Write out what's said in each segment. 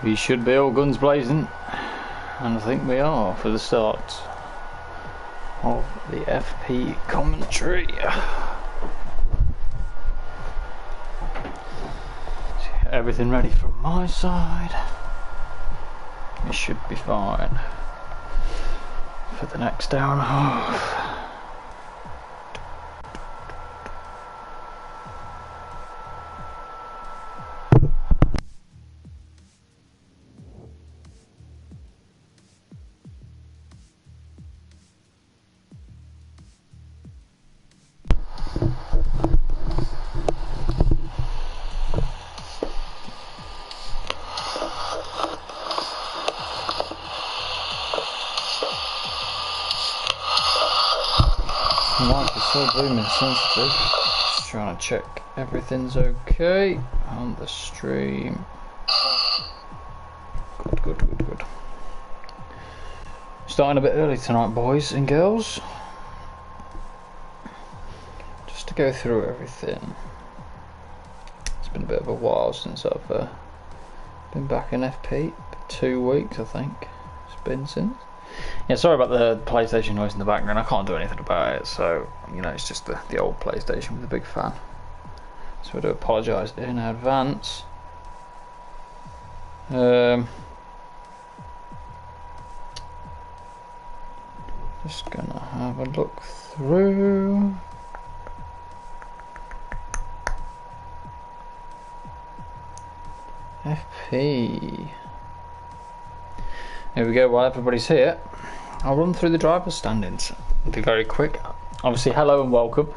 We should be all guns blazing, and I think we are for the start of the FP commentary. Everything ready from my side. It should be fine for the next hour and a half. Mic is so booming sensitive. Just trying to check everything's okay on the stream. Good. Starting a bit early tonight, boys and girls. Just to go through everything. It's been a bit of a while since I've been back in FP. 2 weeks, I think. It's been since. Yeah, sorry about the PlayStation noise in the background. I can't do anything about it, so you know, it's just the old PlayStation with a big fan. So I do apologise in advance. Just gonna have a look through. FP. Here we go. While everybody's here, I'll run through the driver's standings. I'll be very quick. Obviously, hello and welcome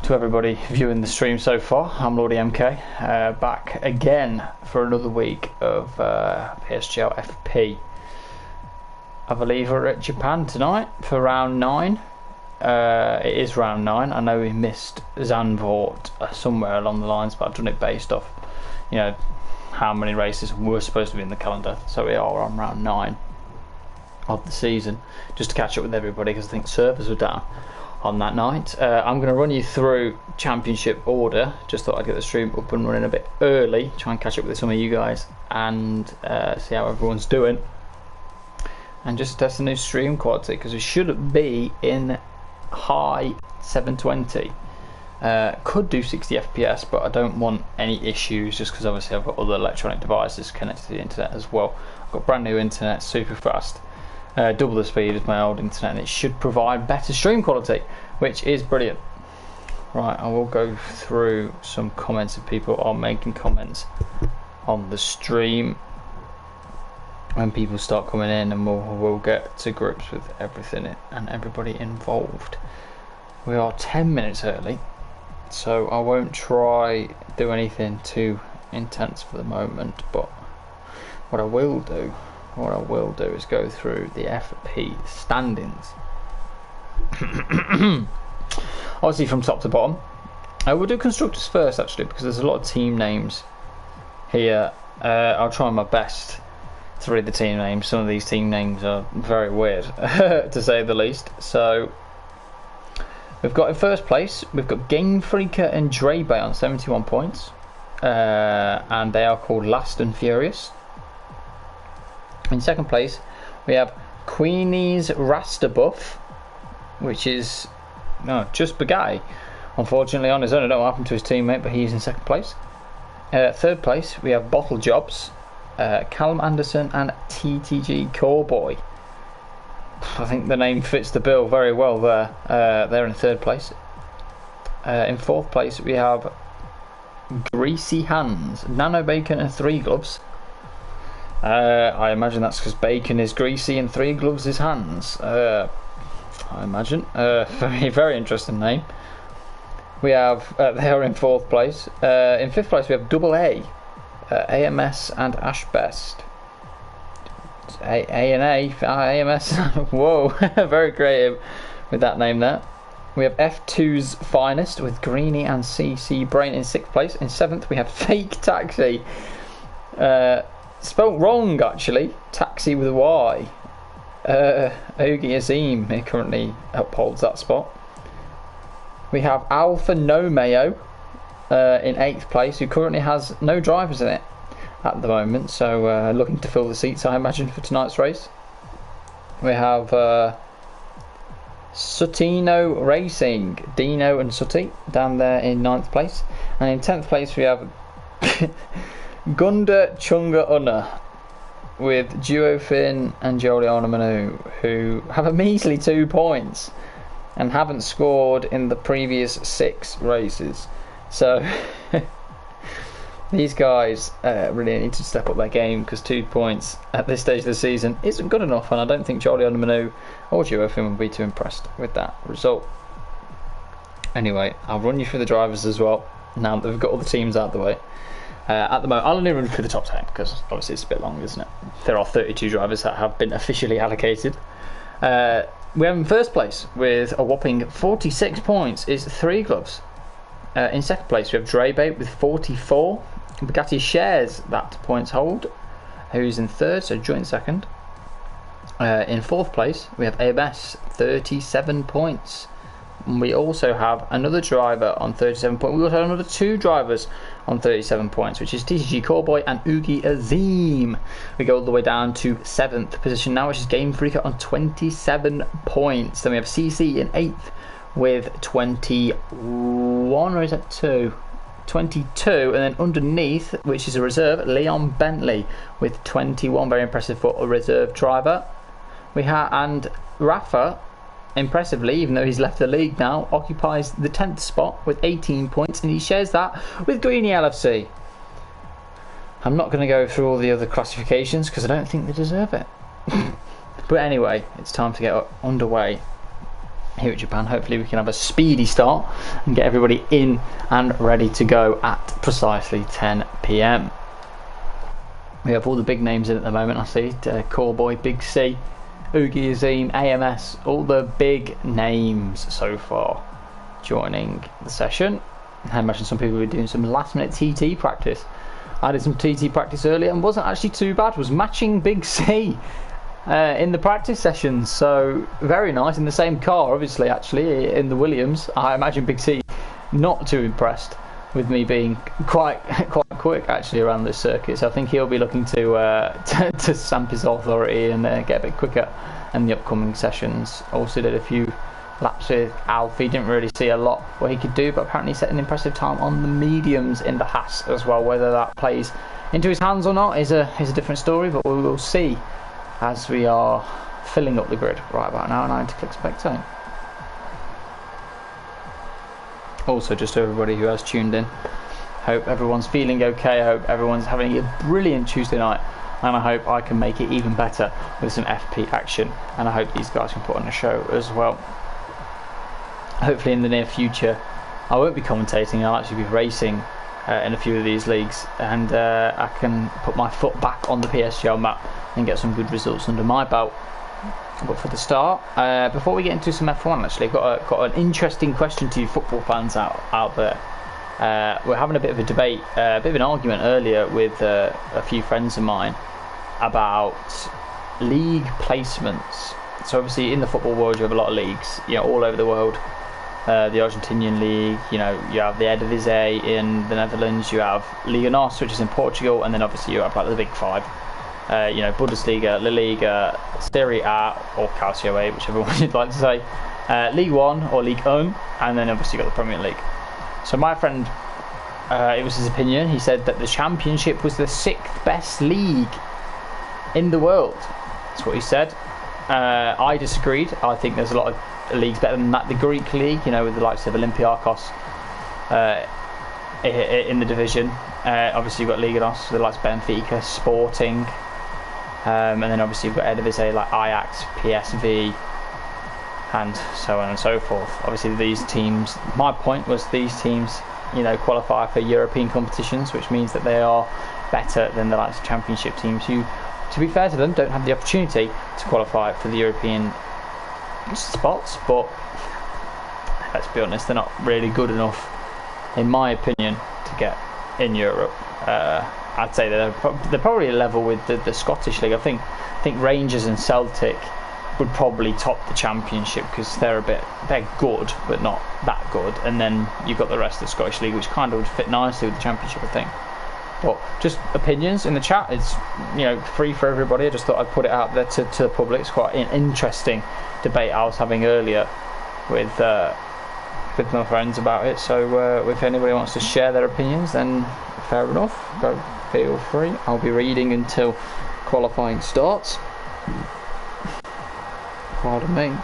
to everybody viewing the stream so far. I'm Lordy-MK, back again for another week of PSGL FP. I believe we're at Japan tonight for round 9. It is round 9. I know we missed Zandvoort somewhere along the lines, but I've done it based off, you know, how many races were supposed to be in the calendar. So we are on round 9 of the season, just to catch up with everybody, because I think servers were down on that night. I'm going to run you through championship order. Just thought I'd get the stream up and running a bit early, try and catch up with some of you guys and see how everyone's doing, and just test the new stream quality, because we should be in high 720. Could do 60 FPS, but I don't want any issues, just because obviously I've got other electronic devices connected to the internet as well. I've got brand new internet, super fast, double the speed as my old internet, and it should provide better stream quality, which is brilliant. Right, I will go through some comments if people are making comments on the stream when people start coming in, and we'll get to grips with everything and everybody involved. We are 10 minutes early, so I won't try do anything too intense for the moment, but what I will do is go through the FP standings. Obviously from top to bottom. We'll do constructors first, actually, because there's a lot of team names here. I'll try my best to read the team names. Some of these team names are very weird to say the least. So we've got in first place, we've got Game Freaker and Drebe on 71 points, and they are called Last and Furious. In second place, we have Queenie's Rasterbuff, which is just Bagay. Unfortunately, on his own, I don't know what happened to his teammate, but he's in second place. Third place, we have Bottle Jobs, Callum Anderson, and TTG Cowboy. I think the name fits the bill very well there. They're in third place. In fourth place, we have Greasy Hands, Nano Bacon, and 3 Gloves. I imagine that's because bacon is greasy and 3 gloves is hands. I imagine. Very, very interesting name. We have, they are in fourth place. In fifth place, we have Double A, AMS, and Ashbest. A and A, AMS. Whoa, very creative with that name there. We have F2's Finest with Greenie and CC Brain in sixth place. In seventh, we have Fake Taxi. Spelt wrong, actually. Taxi with a Y. Ogie Azim currently upholds that spot. We have Alpha No Mayo in 8th place, who currently has no drivers in it. at the moment, so looking to fill the seats, I imagine, for tonight's race. We have Suttino Racing, Dino and Sutty down there in 9th place, and in 10th place we have Gunda Chunga Unna with Duofin and Giuliano Manu, who have a measly 2 points and haven't scored in the previous 6 races. So these guys really need to step up their game, because 2 points at this stage of the season isn't good enough, and I don't think Giuliano Manu or Duofin will be too impressed with that result. Anyway, I'll run you through the drivers as well now that we've got all the teams out of the way. At the moment, I'll only run through the top 10 because obviously it's a bit long, isn't it? There are 32 drivers that have been officially allocated. We have in first place with a whopping 46 points is 3 Gloves. In second place we have Drebe with 44. Bugatti shares that points hold, who's in third, so joint second. In fourth place we have AMS, 37 points. And we also have another driver on 37 points. We also have another 2 drivers on 37 points, which is TCG Cowboy and Ugi Azim. We go all the way down to 7th position now, which is Game Freaker on 27 points. Then we have CC in 8th with 21, or is that 2? 22, and then underneath, which is a reserve, Leon Bentley with 21. Very impressive for a reserve driver. We have, and Rafa, impressively, even though he's left the league now, occupies the 10th spot with 18 points, and he shares that with Greeny LFC. I'm not going to go through all the other classifications because I don't think they deserve it. But anyway, it's time to get underway here at Japan. Hopefully we can have a speedy start and get everybody in and ready to go at precisely 10 PM. We have all the big names in at the moment. I see Callboy, Big C, Ugi Azim, AMS, all the big names so far joining the session. I imagine some people were doing some last minute TT practice. I did some TT practice earlier and wasn't actually too bad. Was matching Big C in the practice sessions, so very nice. In the same car, obviously, actually in the Williams. I imagine Big C not too impressed with me being quite quick actually around this circuit, so I think he'll be looking to stamp his authority and get a bit quicker in the upcoming sessions. Also did a few laps with Alfie, didn't really see a lot what he could do, but apparently set an impressive time on the mediums in the Haas as well. Whether that plays into his hands or not is a different story, but we will see as we are filling up the grid right about now, and I need to click spectate. Also, just to everybody who has tuned in, hope everyone's feeling okay. I hope everyone's having a brilliant Tuesday night, and I hope I can make it even better with some FP action, and I hope these guys can put on a show as well. Hopefully in the near future I won't be commentating, I'll actually be racing in a few of these leagues, and I can put my foot back on the PSGL map and get some good results under my belt. But for the start, before we get into some F1, actually, I've got an interesting question to you football fans out there. We're having a bit of a debate, a bit of an argument earlier with a few friends of mine about league placements. So obviously in the football world you have a lot of leagues, all over the world. The Argentinian league, you have the Eredivisie in the Netherlands, you have Liga NOS, which is in Portugal, and then obviously you have like the big 5. Bundesliga, La Liga, Serie A, or Calcio A, whichever one you'd like to say, League 1 or League 1, and then obviously you've got the Premier League. So my friend, it was his opinion, he said that the Championship was the 6th best league in the world. That's what he said. I disagreed. I think there's a lot of leagues better than that. The Greek league, with the likes of Olympiakos in the division. Obviously you've got Liga NOS, the likes of Benfica, Sporting, and then obviously you've got Eredivisie like Ajax, PSV, and so on and so forth. Obviously these teams, my point was these teams, qualify for European competitions, which means that they are better than the likes of Championship teams who, to be fair to them, don't have the opportunity to qualify for the European spots. But let's be honest, they're not really good enough, in my opinion, to get in Europe. I'd say they're probably a level with the Scottish League. I think Rangers and Celtic would probably top the Championship because they're good but not that good, and then you've got the rest of the Scottish League, which kind of would fit nicely with the Championship, I think. But just opinions in the chat. It's, you know, free for everybody. I just thought I'd put it out there to the public. It's quite an interesting debate I was having earlier with my friends about it. So if anybody wants to share their opinions, then fair enough. Go, feel free. I'll be reading until qualifying starts. Pardon me.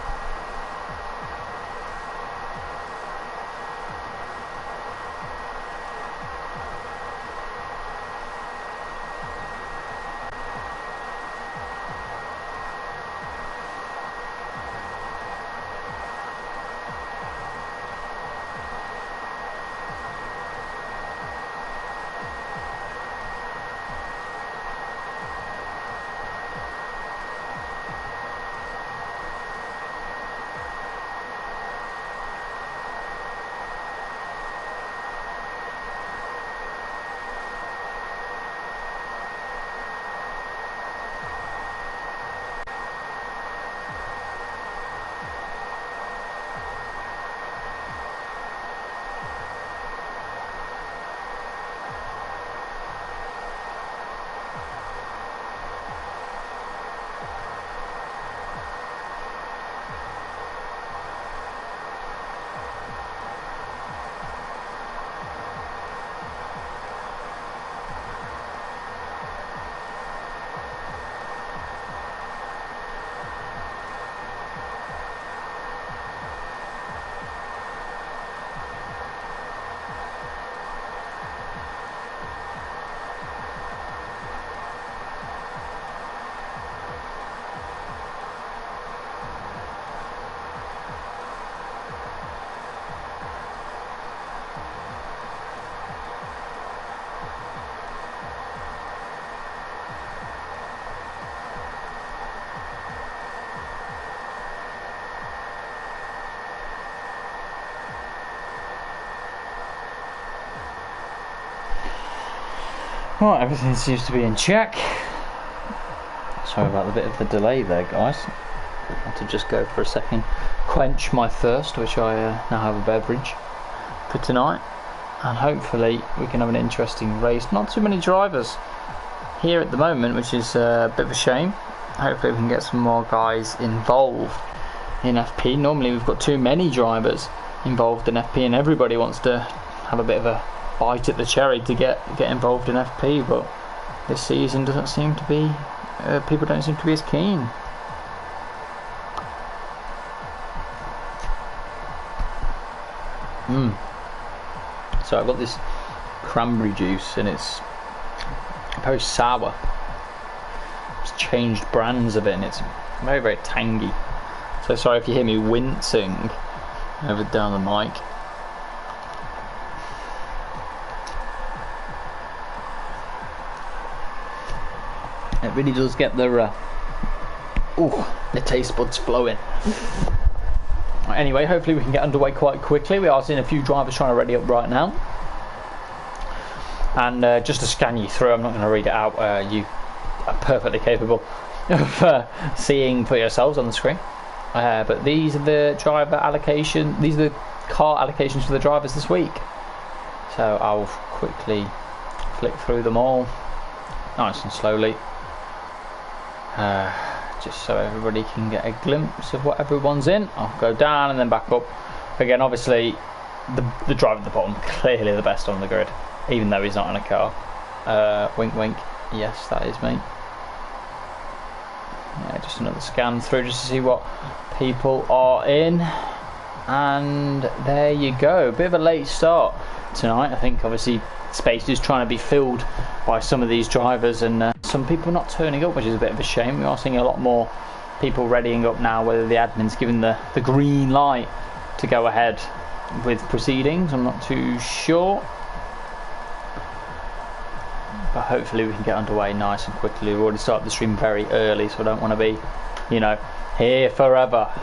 Right, everything seems to be in check. Sorry about the bit of the delay there, guys. I had to just go for a second, quench my thirst, which I now have a beverage for tonight, and hopefully we can have an interesting race. Not too many drivers here at the moment, which is a bit of a shame. Hopefully we can get some more guys involved in FP. Normally we've got too many drivers involved in FP, and everybody wants to have a bit of a bite at the cherry to get involved in FP, but this season doesn't seem to be, people don't seem to be as keen. So I've got this cranberry juice and it's very sour. It's changed brands of it and it's very, very tangy. So sorry if you hear me wincing over down the mic. It really does get the taste buds flowing. Anyway, hopefully we can get underway quite quickly. We are seeing a few drivers trying to ready up right now. And just to scan you through, I'm not going to read it out. You are perfectly capable of seeing for yourselves on the screen. But these are the driver allocation. These are the car allocations for the drivers this week. So I'll quickly flick through them all, nice and slowly. Just so everybody can get a glimpse of what everyone's in. I'll go down and then back up. Again, obviously, the driver at the bottom, clearly the best on the grid, even though he's not in a car. Wink, wink. Yes, that is me. Yeah, just another scan through just to see what people are in. And there you go. Bit of a late start tonight. I think, obviously, space is trying to be filled by some of these drivers and some people not turning up, which is a bit of a shame. We are seeing a lot more people readying up now, whether the admin's given the green light to go ahead with proceedings, I'm not too sure. But hopefully we can get underway nice and quickly. We've already started the stream very early, so I don't want to be, you know, here forever.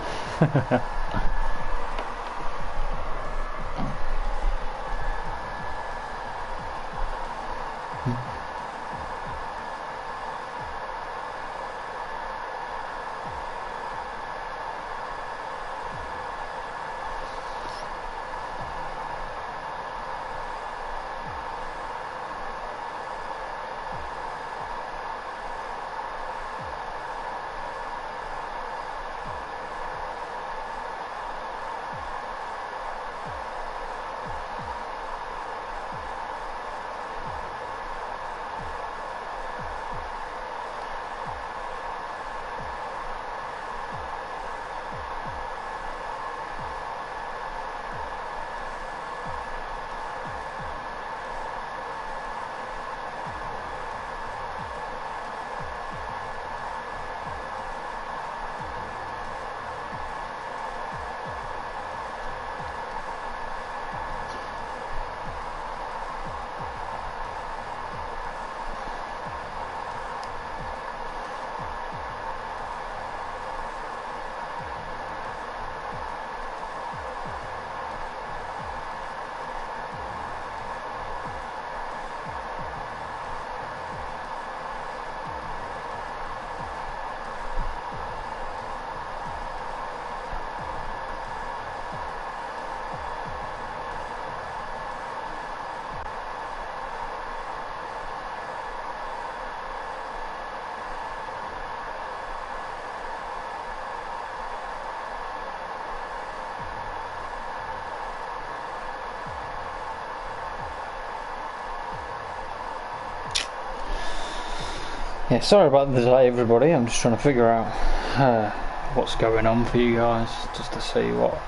Yeah, sorry about the delay, everybody. I'm just trying to figure out what's going on for you guys, just to see what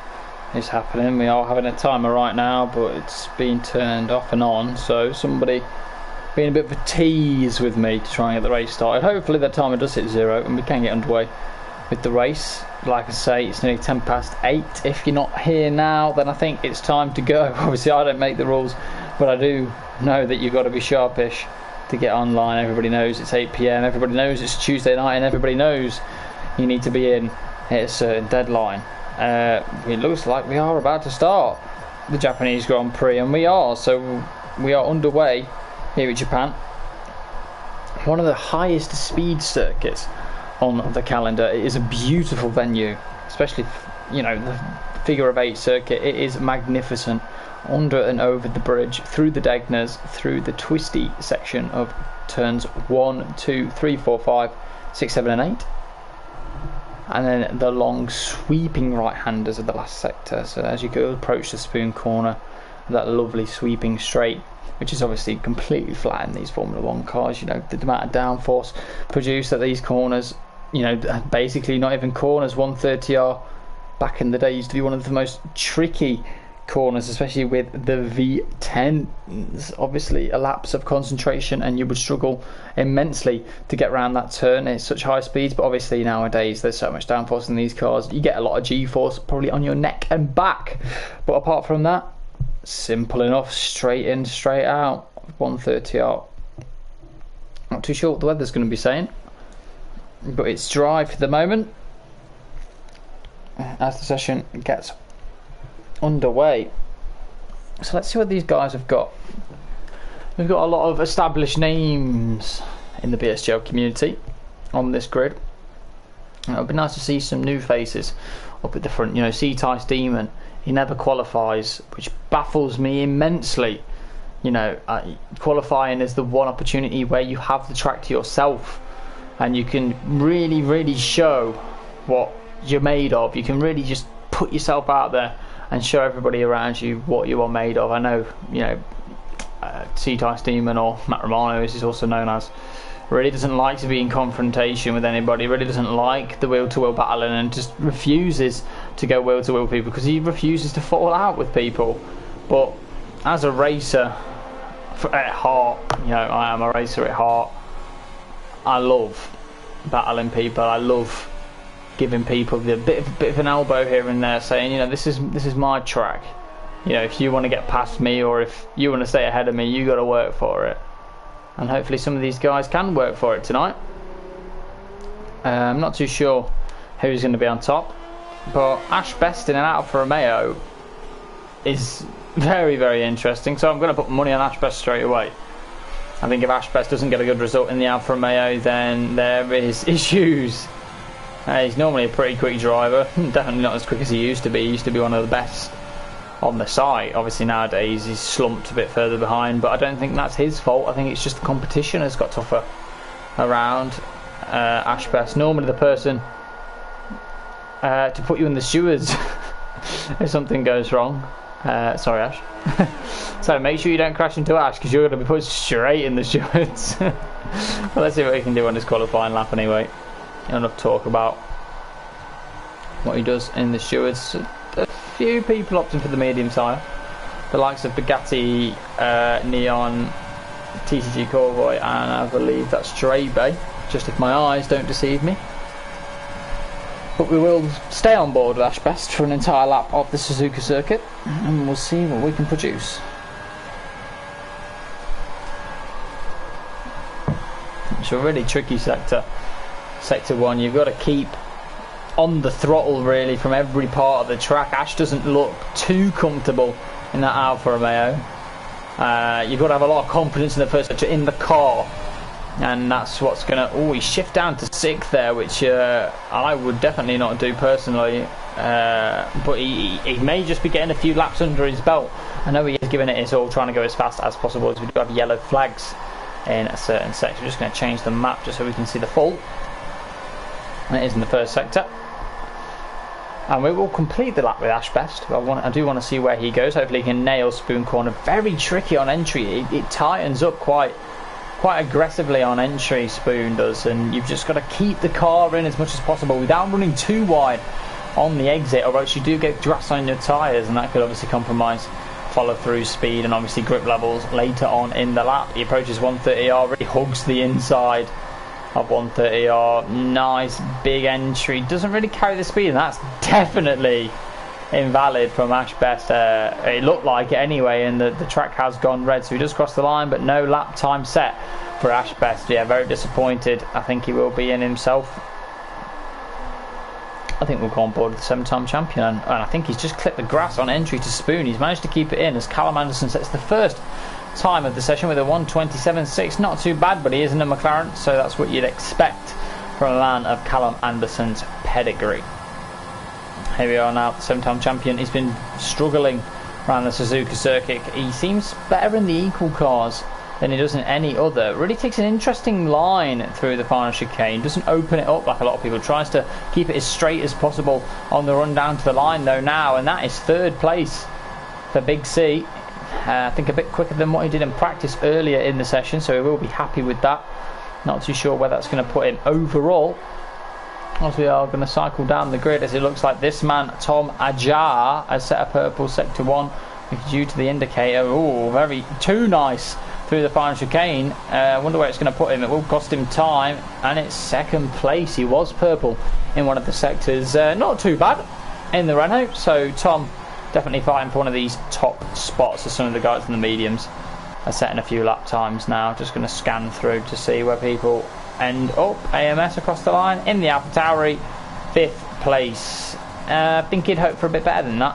is happening. We are having a timer right now, but it's been turned off and on, so somebody being a bit of a tease with me to try and get the race started. Hopefully that timer does hit 0 and we can get underway with the race. Like I say, it's nearly 8:10. If you're not here now, then I think it's time to go. Obviously I don't make the rules, but I do know that you've got to be sharpish to get online. Everybody knows it's 8 PM, everybody knows it's Tuesday night, and everybody knows you need to be in at a certain deadline. It looks like we are about to start the Japanese Grand Prix, and we are underway here in Japan. One of the highest speed circuits on the calendar. It is a beautiful venue, especially, you know, the figure of 8 circuit. It is magnificent. Under and over the bridge, through the Degnas, through the twisty section of turns 1, 2, 3, 4, 5, 6, 7 and 8, and then the long sweeping right-handers of the last sector. So as you go approach the spoon corner, that lovely sweeping straight, which is obviously completely flat in these Formula 1 cars. You know, the amount of downforce produced at these corners, you know, basically not even corners. 130R back in the day used to be one of the most tricky corners, especially with the V10s. Obviously a lapse of concentration and you would struggle immensely to get around that turn. It's such high speeds, but obviously nowadays there's so much downforce in these cars, you get a lot of G-force probably on your neck and back. But apart from that, simple enough. Straight in, straight out. 130R. Not too sure what the weather's going to be saying, but it's dry for the moment as the session gets underway. So let's see what these guys have got. We've got a lot of established names in the PSGL community on this grid. It would be nice to see some new faces up at the front. You know, C-Tice Demon, he never qualifies, which baffles me immensely. You know, qualifying is the one opportunity where you have the track to yourself and you can really show what you're made of. You can really just put yourself out there and show everybody around you what you are made of. I know, you know, C-Tice Demon, or Matt Romano as he's also known as, really doesn't like to be in confrontation with anybody, really doesn't like the wheel-to-wheel battling, and just refuses to go wheel-to-wheel with people because he refuses to fall out with people. But as a racer at heart, you know, I am a racer at heart, I love battling people. I love giving people the bit of an elbow here and there, saying, you know, this is my track. You know, if you want to get past me or if you want to stay ahead of me, you got to work for it. And hopefully some of these guys can work for it tonight. I'm not too sure who's going to be on top, but Ash Best in an Alfa Romeo is very interesting. So I'm going to put money on Ash Best straight away. I think if Ash Best doesn't get a good result in the Alfa Romeo, then there is issues. He's normally a pretty quick driver, definitely not as quick as he used to be. He used to be one of the best on the site. Obviously nowadays he's slumped a bit further behind, but I don't think that's his fault. I think it's just the competition has got tougher around Ash Best. Normally the person to put you in the stewards if something goes wrong. Sorry, Ash. So make sure you don't crash into Ash, because you're going to be put straight in the stewards. Well, let's see what he can do on his qualifying lap anyway. Enough talk about what he does in the stewards. A few people opting for the medium tyre, the likes of Bugatti, Neon, TCG Corvoy, and I believe that's Strabe, just if my eyes don't deceive me. But we will stay on board with Ash Best for an entire lap of the Suzuka circuit, and we'll see what we can produce. It's a really tricky sector. Sector 1, you've got to keep on the throttle really from every part of the track. Ash doesn't look too comfortable in that Alfa Romeo. You've got to have a lot of confidence in the first sector in the car, and that's what's going to... Oh, he shift down to 6th there, which I would definitely not do personally, but he may just be getting a few laps under his belt. I know he is giving it his all, trying to go as fast as possible, as we do have yellow flags in a certain section. We're just going to change the map just so we can see the full. And it is in the first sector, and we will complete the lap with Ash Best. I do want to see where he goes. Hopefully he can nail spoon corner. Very tricky on entry. It tightens up quite quite aggressively on entry, Spoon does, and you've just got to keep the car in as much as possible without running too wide on the exit, or else you do get grass on your tyres, and that could obviously compromise follow through speed and obviously grip levels later on in the lap. He approaches 130R, really hugs the inside of 130R. Nice big entry, doesn't really carry the speed, and that's definitely invalid from Ash Best. It looked like it anyway, and the track has gone red, so he does cross the line, but no lap time set for Ash Best. Yeah, very disappointed. I think he will be in himself. I think we'll go on board with the 7-time champion, and I think he's just clipped the grass on entry to Spoon. He's managed to keep it in as Callum Anderson sets the first time of the session with a 1:27.6. Not too bad, but he is in a McLaren, so that's what you'd expect from a man of Callum Anderson's pedigree. Here we are now, the 7-time champion. He's been struggling around the Suzuka circuit. He seems better in the equal cars than he does in any other. Really takes an interesting line through the final chicane. Doesn't open it up like a lot of people. Tries to keep it as straight as possible on the run down to the line though now, and that is third place for Big C. I think a bit quicker than what he did in practice earlier in the session, so he will be happy with that. Not too sure where that's going to put him overall, as we are going to cycle down the grid, as it looks like this man Tom Ajar has set a purple sector 1 due to the indicator. Oh, very too nice through the final chicane. I wonder where it's going to put him. It will cost him time, and it's second place. He was purple in one of the sectors. Not too bad in the Renault, so Tom definitely fighting for one of these top spots, as some of the guys in the mediums are setting a few lap times now. Just going to scan through to see where people end up. AMS across the line in the AlphaTauri, 5th place. I think he'd hope for a bit better than that.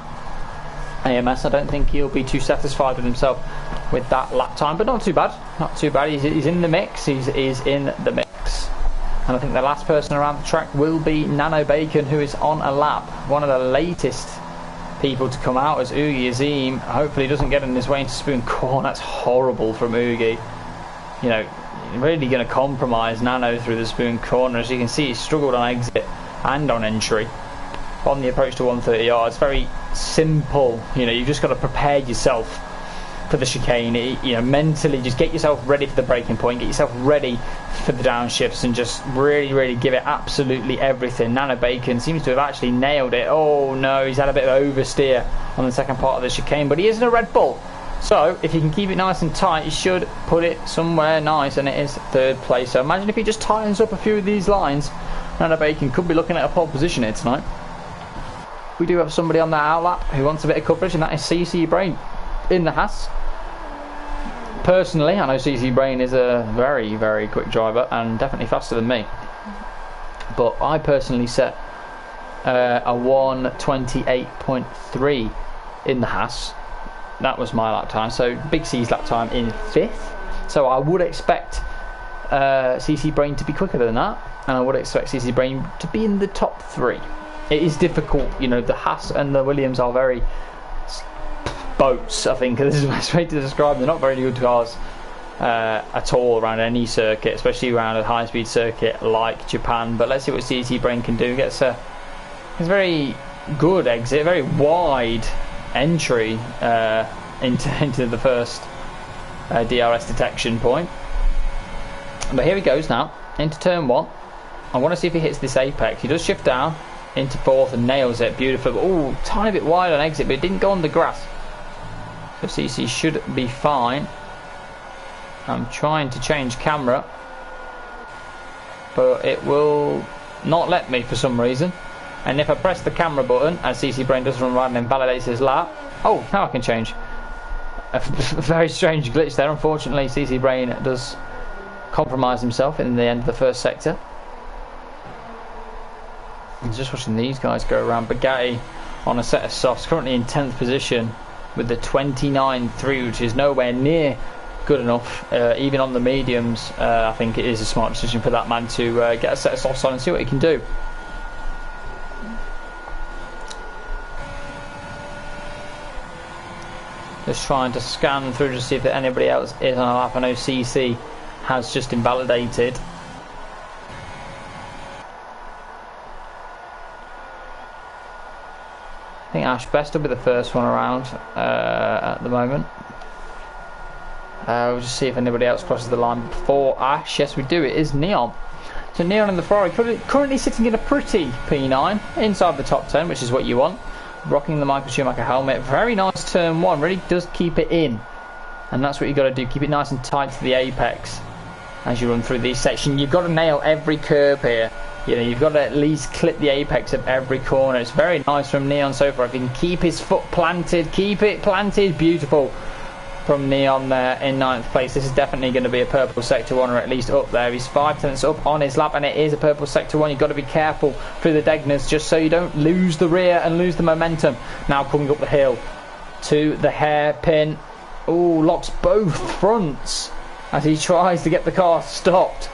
AMS, I don't think he'll be too satisfied with himself with that lap time, but not too bad. Not too bad. He's in the mix. He's in the mix. And I think the last person around the track will be Nano Bacon, who is on a lap. One of the latest people to come out as Oogie Azim. Hopefully doesn't get in his way into Spoon Corn. That's horrible from Oogie. You know, really going to compromise Nano through the Spoon corner. As you can see, he struggled on exit and on entry. On the approach to 130R, it's very simple. You know, you've just got to prepare yourself for the chicane. You know, mentally just get yourself ready for the braking point, get yourself ready for the downshifts, and just really give it absolutely everything. Nano Bacon seems to have actually nailed it. Oh no, he's had a bit of oversteer on the second part of the chicane, but he is in a Red Bull, so if you can keep it nice and tight, you should put it somewhere nice, and it is third place. So imagine if he just tightens up a few of these lines, Nano Bacon could be looking at a pole position here tonight. We do have somebody on that outlap who wants a bit of coverage, and that is CC Brain in the Haas. Personally, I know CC Brain is a very quick driver and definitely faster than me, but I personally set a 1:28.3 in the Haas. That was my lap time, so Big C's lap time in 5th, so I would expect CC Brain to be quicker than that, and I would expect CC Brain to be in the top 3. It is difficult, you know, the Haas and the Williams are very boats, I think this is the best way to describe them. They're not very good cars at all around any circuit, especially around a high-speed circuit like Japan. But let's see what CC Brain can do. Gets a very good exit, very wide entry into the first DRS detection point. But here he goes now into turn 1. I want to see if he hits this apex. He does shift down into 4th and nails it beautifully. Oh, tiny bit wide on exit, but it didn't go on the grass. So CC should be fine. I'm trying to change camera, but it will not let me for some reason. And if I press the camera button, as CC Brain does run right and invalidates his lap. Oh, now I can change. A very strange glitch there. Unfortunately, CC Brain does compromise himself in the end of the first sector. I'm just watching these guys go around. Bugatti on a set of softs, currently in 10th position with the 29.3, which is nowhere near good enough. Even on the mediums, I think it is a smart decision for that man to get a set of softs on and see what he can do. Just trying to scan through to see if anybody else is on a lap. I know CC has just invalidated. I think Ash Best will be the first one around at the moment. We'll just see if anybody else crosses the line before Ash. Yes, we do. It is Neon. So Neon in the Ferrari, currently sitting in a pretty P9 inside the top 10, which is what you want. Rocking the Michael Schumacher helmet. Very nice turn one. Really does keep it in. And that's what you've got to do. Keep it nice and tight to the apex as you run through these sections. You've got to nail every curb here. You know, you've got to at least clip the apex of every corner. It's very nice from Neon so far. If he can keep his foot planted, keep it planted, beautiful from Neon there in 9th place. This is definitely going to be a purple sector 1, or at least up there. He's 5/10 up on his lap, and it is a purple sector 1. You've got to be careful through the Degners just so you don't lose the rear and lose the momentum. Now coming up the hill to the hairpin. Oh, locks both fronts as he tries to get the car stopped,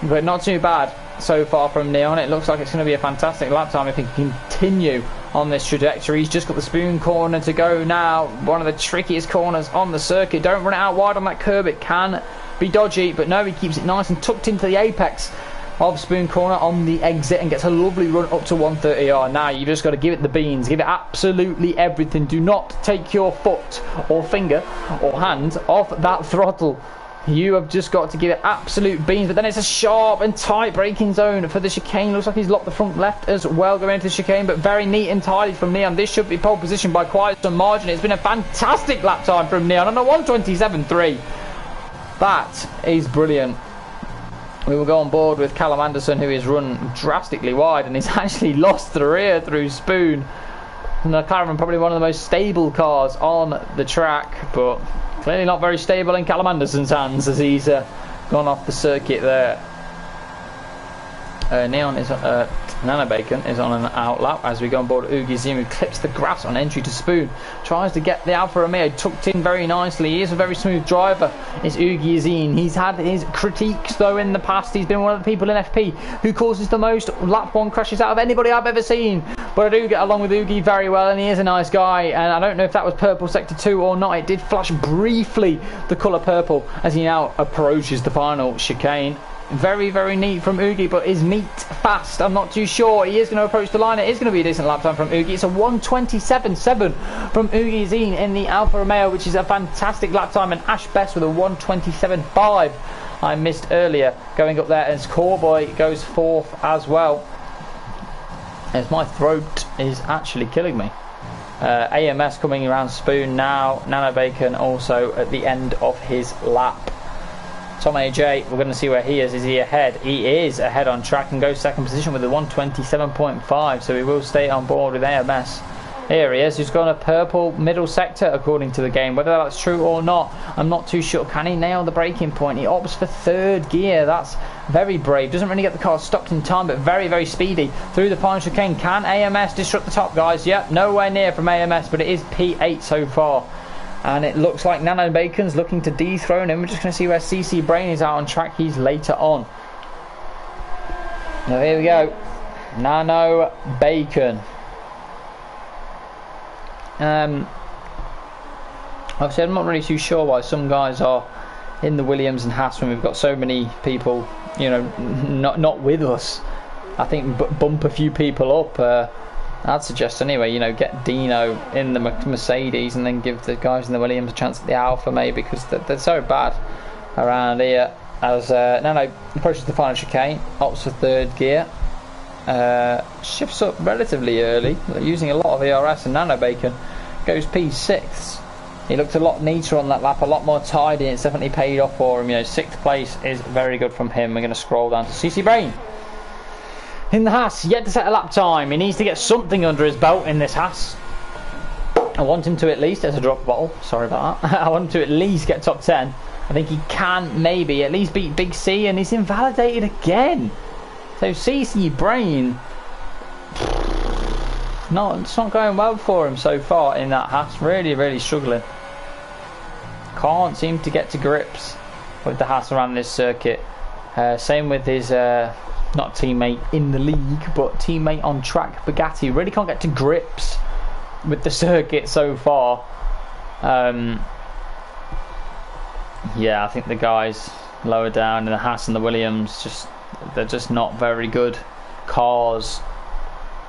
but not too bad so far from Neon. It looks like it's going to be a fantastic lap time if he can continue on this trajectory. He's just got the spoon corner to go now, one of the trickiest corners on the circuit. Don't run it out wide on that curb, it can be dodgy, but no, he keeps it nice and tucked into the apex of spoon corner on the exit and gets a lovely run up to 130R. Now you've just got to give it the beans, give it absolutely everything. Do not take your foot or finger or hand off that throttle. You have just got to give it absolute beans. But then it's a sharp and tight braking zone for the chicane. Looks like he's locked the front left as well going into the chicane, but very neat and tidy from Neon. This should be pole position by quite some margin. It's been a fantastic lap time from Neon on a 1:27.3. That is brilliant. We will go on board with Callum Anderson, who is run drastically wide and he's actually lost the rear through spoon. And the McLaren, probably one of the most stable cars on the track, but clearly not very stable in Callum Anderson's hands as he's gone off the circuit there. Neon is Nano Bacon is on an outlap as we go on board Ugi Zim, who clips the grass on entry to spoon, tries to get the Alfa Romeo tucked in very nicely. He is a very smooth driver, is Ugi Zim. He's had his critiques though in the past. He's been one of the people in FP who causes the most lap 1 crashes out of anybody I've ever seen, but I do get along with Ugi very well, and he is a nice guy. And I don't know if that was purple sector 2 or not. It did flash briefly the colour purple as he now approaches the final chicane. Very, very neat from Ugi, but is Meat fast? I'm not too sure. He is going to approach the line. It is going to be a decent lap time from Ugi. It's a 1:27.7 from Ugi Zine in the Alfa Romeo, which is a fantastic lap time. And Ash Best with a 1:27.5 I missed earlier going up there, as Corboy goes 4th as well. As my throat is actually killing me. AMS coming around spoon now. Nano Bacon also at the end of his lap. Tom AJ, we're going to see where he is. Is he ahead? He is ahead on track and goes 2nd position with a 1:27.5, so he will stay on board with AMS. Here he is. He's got a purple middle sector according to the game. Whether that's true or not, I'm not too sure. Can he nail the braking point? He opts for 3rd gear. That's very brave. Doesn't really get the car stopped in time, but very, very speedy through the final chicane. Can AMS disrupt the top guys? Yep, nowhere near from AMS, but it is P8 so far. And it looks like Nano Bacon's looking to dethrone him. We're just going to see where CC Brain is out on track. He's later on. Now here we go. Nano Bacon. Obviously I'm not really too sure why some guys are in the Williams and Haas when we've got so many people, you know, not with us. I think bump a few people up. I'd suggest anyway, you know, get Dino in the Mercedes and then give the guys in the Williams a chance at the Alpha maybe, because they're so bad around here. As Nano approaches the final chicane, opts for 3rd gear, shifts up relatively early, using a lot of ERS, and Nano Bacon goes P6. He looked a lot neater on that lap, a lot more tidy, and it's definitely paid off for him. You know, 6th place is very good from him. We're going to scroll down to CC Brain. In the Haas, yet to set a lap time. He needs to get something under his belt in this Haas. I want him to at least, there's a drop bottle, sorry about that. I want him to at least get top 10. I think he can maybe at least beat Big C, and he's invalidated again. So CC Brain, it's not going well for him so far in that Haas. Really, really struggling. Can't seem to get to grips with the Haas around this circuit. Same with his not teammate in the league, but teammate on track, Bugatti. Really can't get to grips with the circuit so far. Yeah, I think the guys lower down in the Haas and the Williams, they're just not very good cars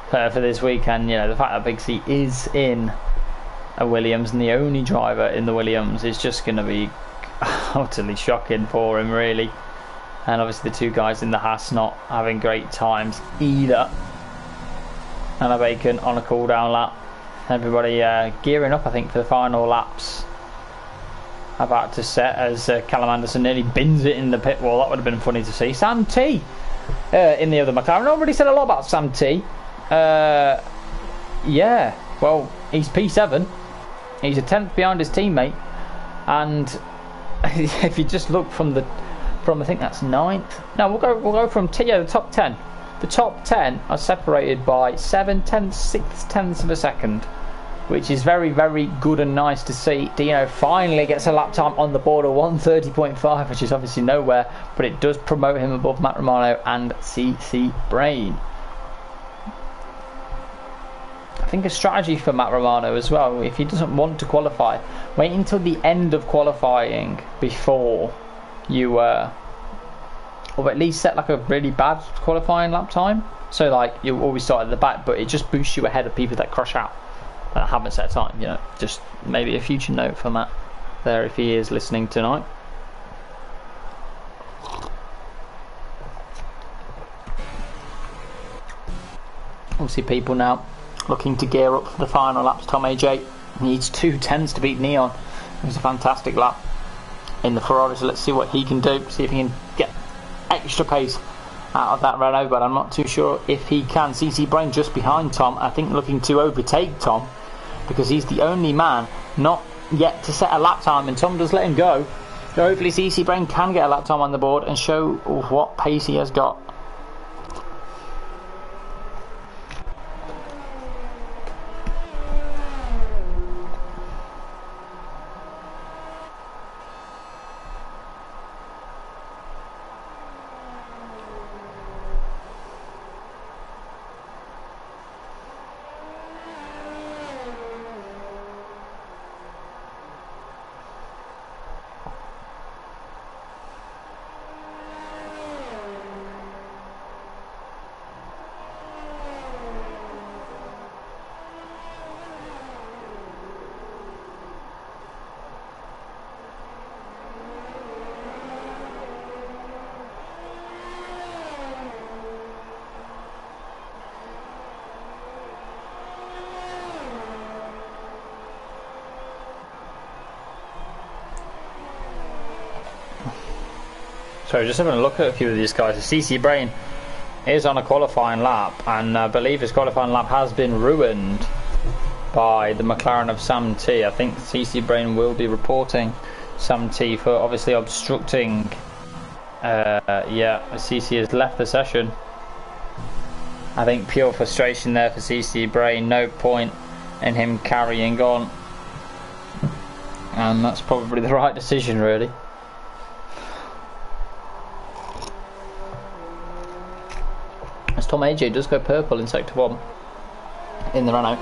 for this weekend. You know, the fact that Big C is in a Williams and the only driver in the Williams is just going to be utterly shocking for him, really. And obviously the two guys in the Haas not having great times either. Anna Bacon on a cool down lap. Everybody gearing up, I think, for the final laps about to set as Callum Anderson nearly bins it in the pit wall. That would have been funny to see. Sam T in the other McLaren. Nobody said a lot about Sam T. Yeah, well, he's P7. He's a 10th behind his teammate, and if you just look from I think that's 9th. No, we'll go from the top 10. The top 10 are separated by 7 tenths, 6 tenths of a second, which is very, very good and nice to see. Dino finally gets a lap time on the board of 1:30.5, which is obviously nowhere, but it does promote him above Matt Romano and CC Brain. I think a strategy for Matt Romano as well, if he doesn't want to qualify, wait until the end of qualifying before you or at least set like a really bad qualifying lap time, so like you always start at the back, but it just boosts you ahead of people that crash out that haven't set a time, you know. Just maybe a future note for Matt there if he is listening tonight. Obviously people now looking to gear up for the final laps. Tom AJ needs 2 tenths to beat Neon. It was a fantastic lap in the Ferrari, so let's see what he can do, see if he can get extra pace out of that Renault, but I'm not too sure if he can. CC Brain just behind Tom, I think looking to overtake Tom, because he's the only man not yet to set a lap time, and Tom does let him go. So hopefully CC Brain can get a lap time on the board and show what pace he has got. So just having a look at a few of these guys. CC Brain is on a qualifying lap, and I believe his qualifying lap has been ruined by the McLaren of Sam T. I think CC Brain will be reporting Sam T for obviously obstructing. Yeah, CC has left the session. I think pure frustration there for CC Brain. No point in him carrying on, and that's probably the right decision, really. As Tom AJ does go purple in sector 1 in the Renault.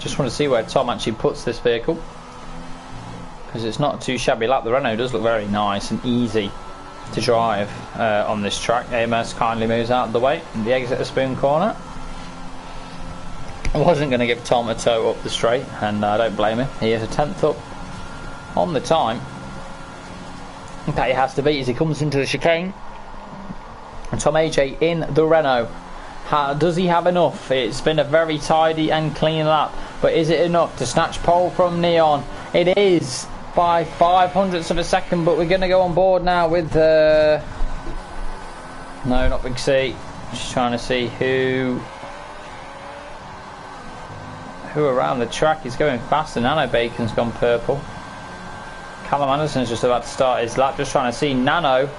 Just want to see where Tom actually puts this vehicle, because it's not too shabby lap. The Renault does look very nice and easy to drive on this track. Amos kindly moves out of the way in the exit of Spoon Corner. I wasn't going to give Tom a tow up the straight, and I don't blame him. He is a 10th up on the time that he has to beat as he comes into the chicane. And Tom AJ in the Renault. Does he have enough? It's been a very tidy and clean lap, but is it enough to snatch pole from Neon? It is, by 0.05 of a second, but we're going to go on board now with no, not Big C. Just trying to see who around the track is going faster. Nano Bacon's gone purple. Callum Anderson's just about to start his lap. Just trying to see Nano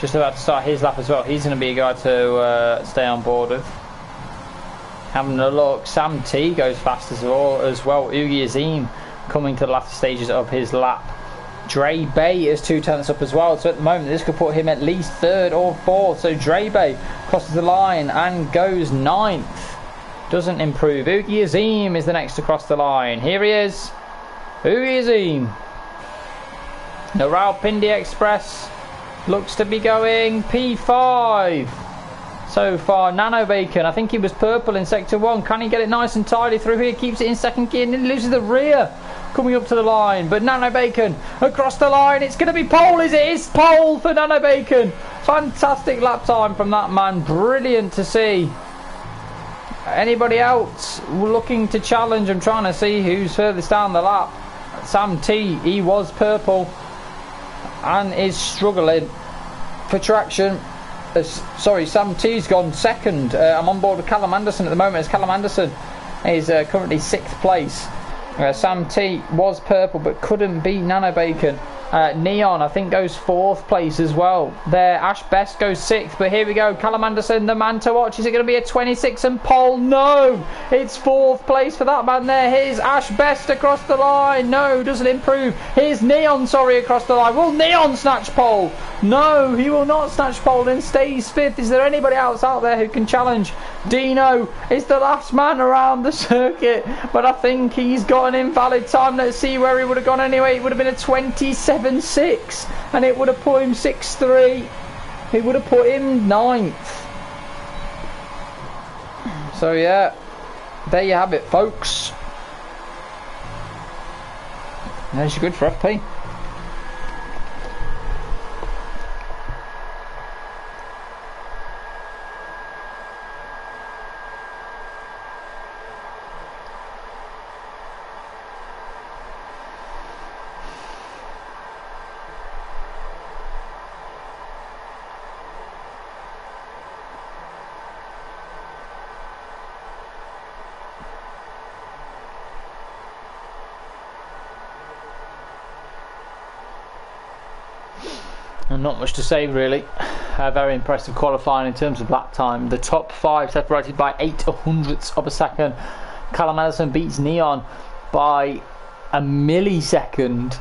just about to start his lap as well. He's going to be a guy to stay on board with. Having a look, Sam T goes fast as well. Ugi Azim coming to the latter stages of his lap. Dre Bay is 2 tenths up as well, so at the moment this could put him at least 3rd or 4th. So Dre Bay crosses the line and goes 9th. Doesn't improve. Ugi Azim is the next to cross the line. Here he is. Who is he? The Rawalpindi Express looks to be going P5 so far. Nano Bacon, I think he was purple in sector 1. Can he get it nice and tidy through here? Keeps it in second gear and then loses the rear coming up to the line. But Nano Bacon across the line. It's going to be pole, is it? It's pole for Nano Bacon. Fantastic lap time from that man. Brilliant to see. Anybody else looking to challenge? I'm trying to see who's furthest down the lap. Sam T, he was purple and is struggling for traction. Sorry, Sam T's gone second. I'm on board with Callum Anderson at the moment, as Callum Anderson is currently 6th place. Sam T was purple but couldn't beat Nano Bacon. Neon, I think, goes 4th place as well. There, Ash Best goes 6th, but here we go. Callum Anderson, the man to watch. Is it going to be a 26 and pole? No! It's 4th place for that man there. Here's Ash Best across the line. No, doesn't improve. Here's Neon, sorry, across the line. Will Neon snatch pole? No, he will not snatch pole and stays 5th. Is there anybody else out there who can challenge? Dino is the last man around the circuit, but I think he's got an invalid time. Let's see where he would have gone anyway. It would have been a 27.6 and it would have put him 6.3. It would have put him 9th. So yeah, there you have it, folks. There's your good for FP. Not much to say really. Very impressive qualifying in terms of lap time. The top 5 separated by 0.08 of a second. Callum Anderson beats Neon by a millisecond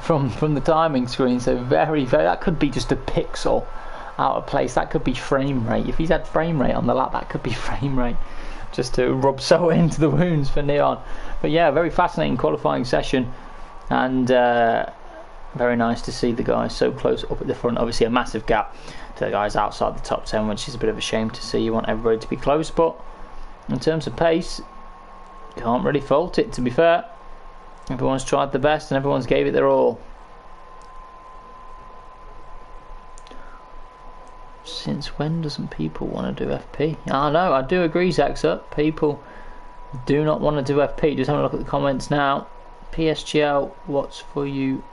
from the timing screen. So very, that could be just a pixel out of place. That could be frame rate. If he's had frame rate on the lap, that could be frame rate. Just to rub salt into the wounds for Neon. But yeah, very fascinating qualifying session, and very nice to see the guys so close up at the front. Obviously a massive gap to the guys outside the top 10, which is a bit of a shame to see. You want everybody to be close, but in terms of pace, can't really fault it, to be fair. Everyone's tried the best and everyone's gave it their all. Since when doesn't people want to do FP? I know, I do agree, Zaxa. People do not want to do FP. Just have a look at the comments now. PSGL, what's for you?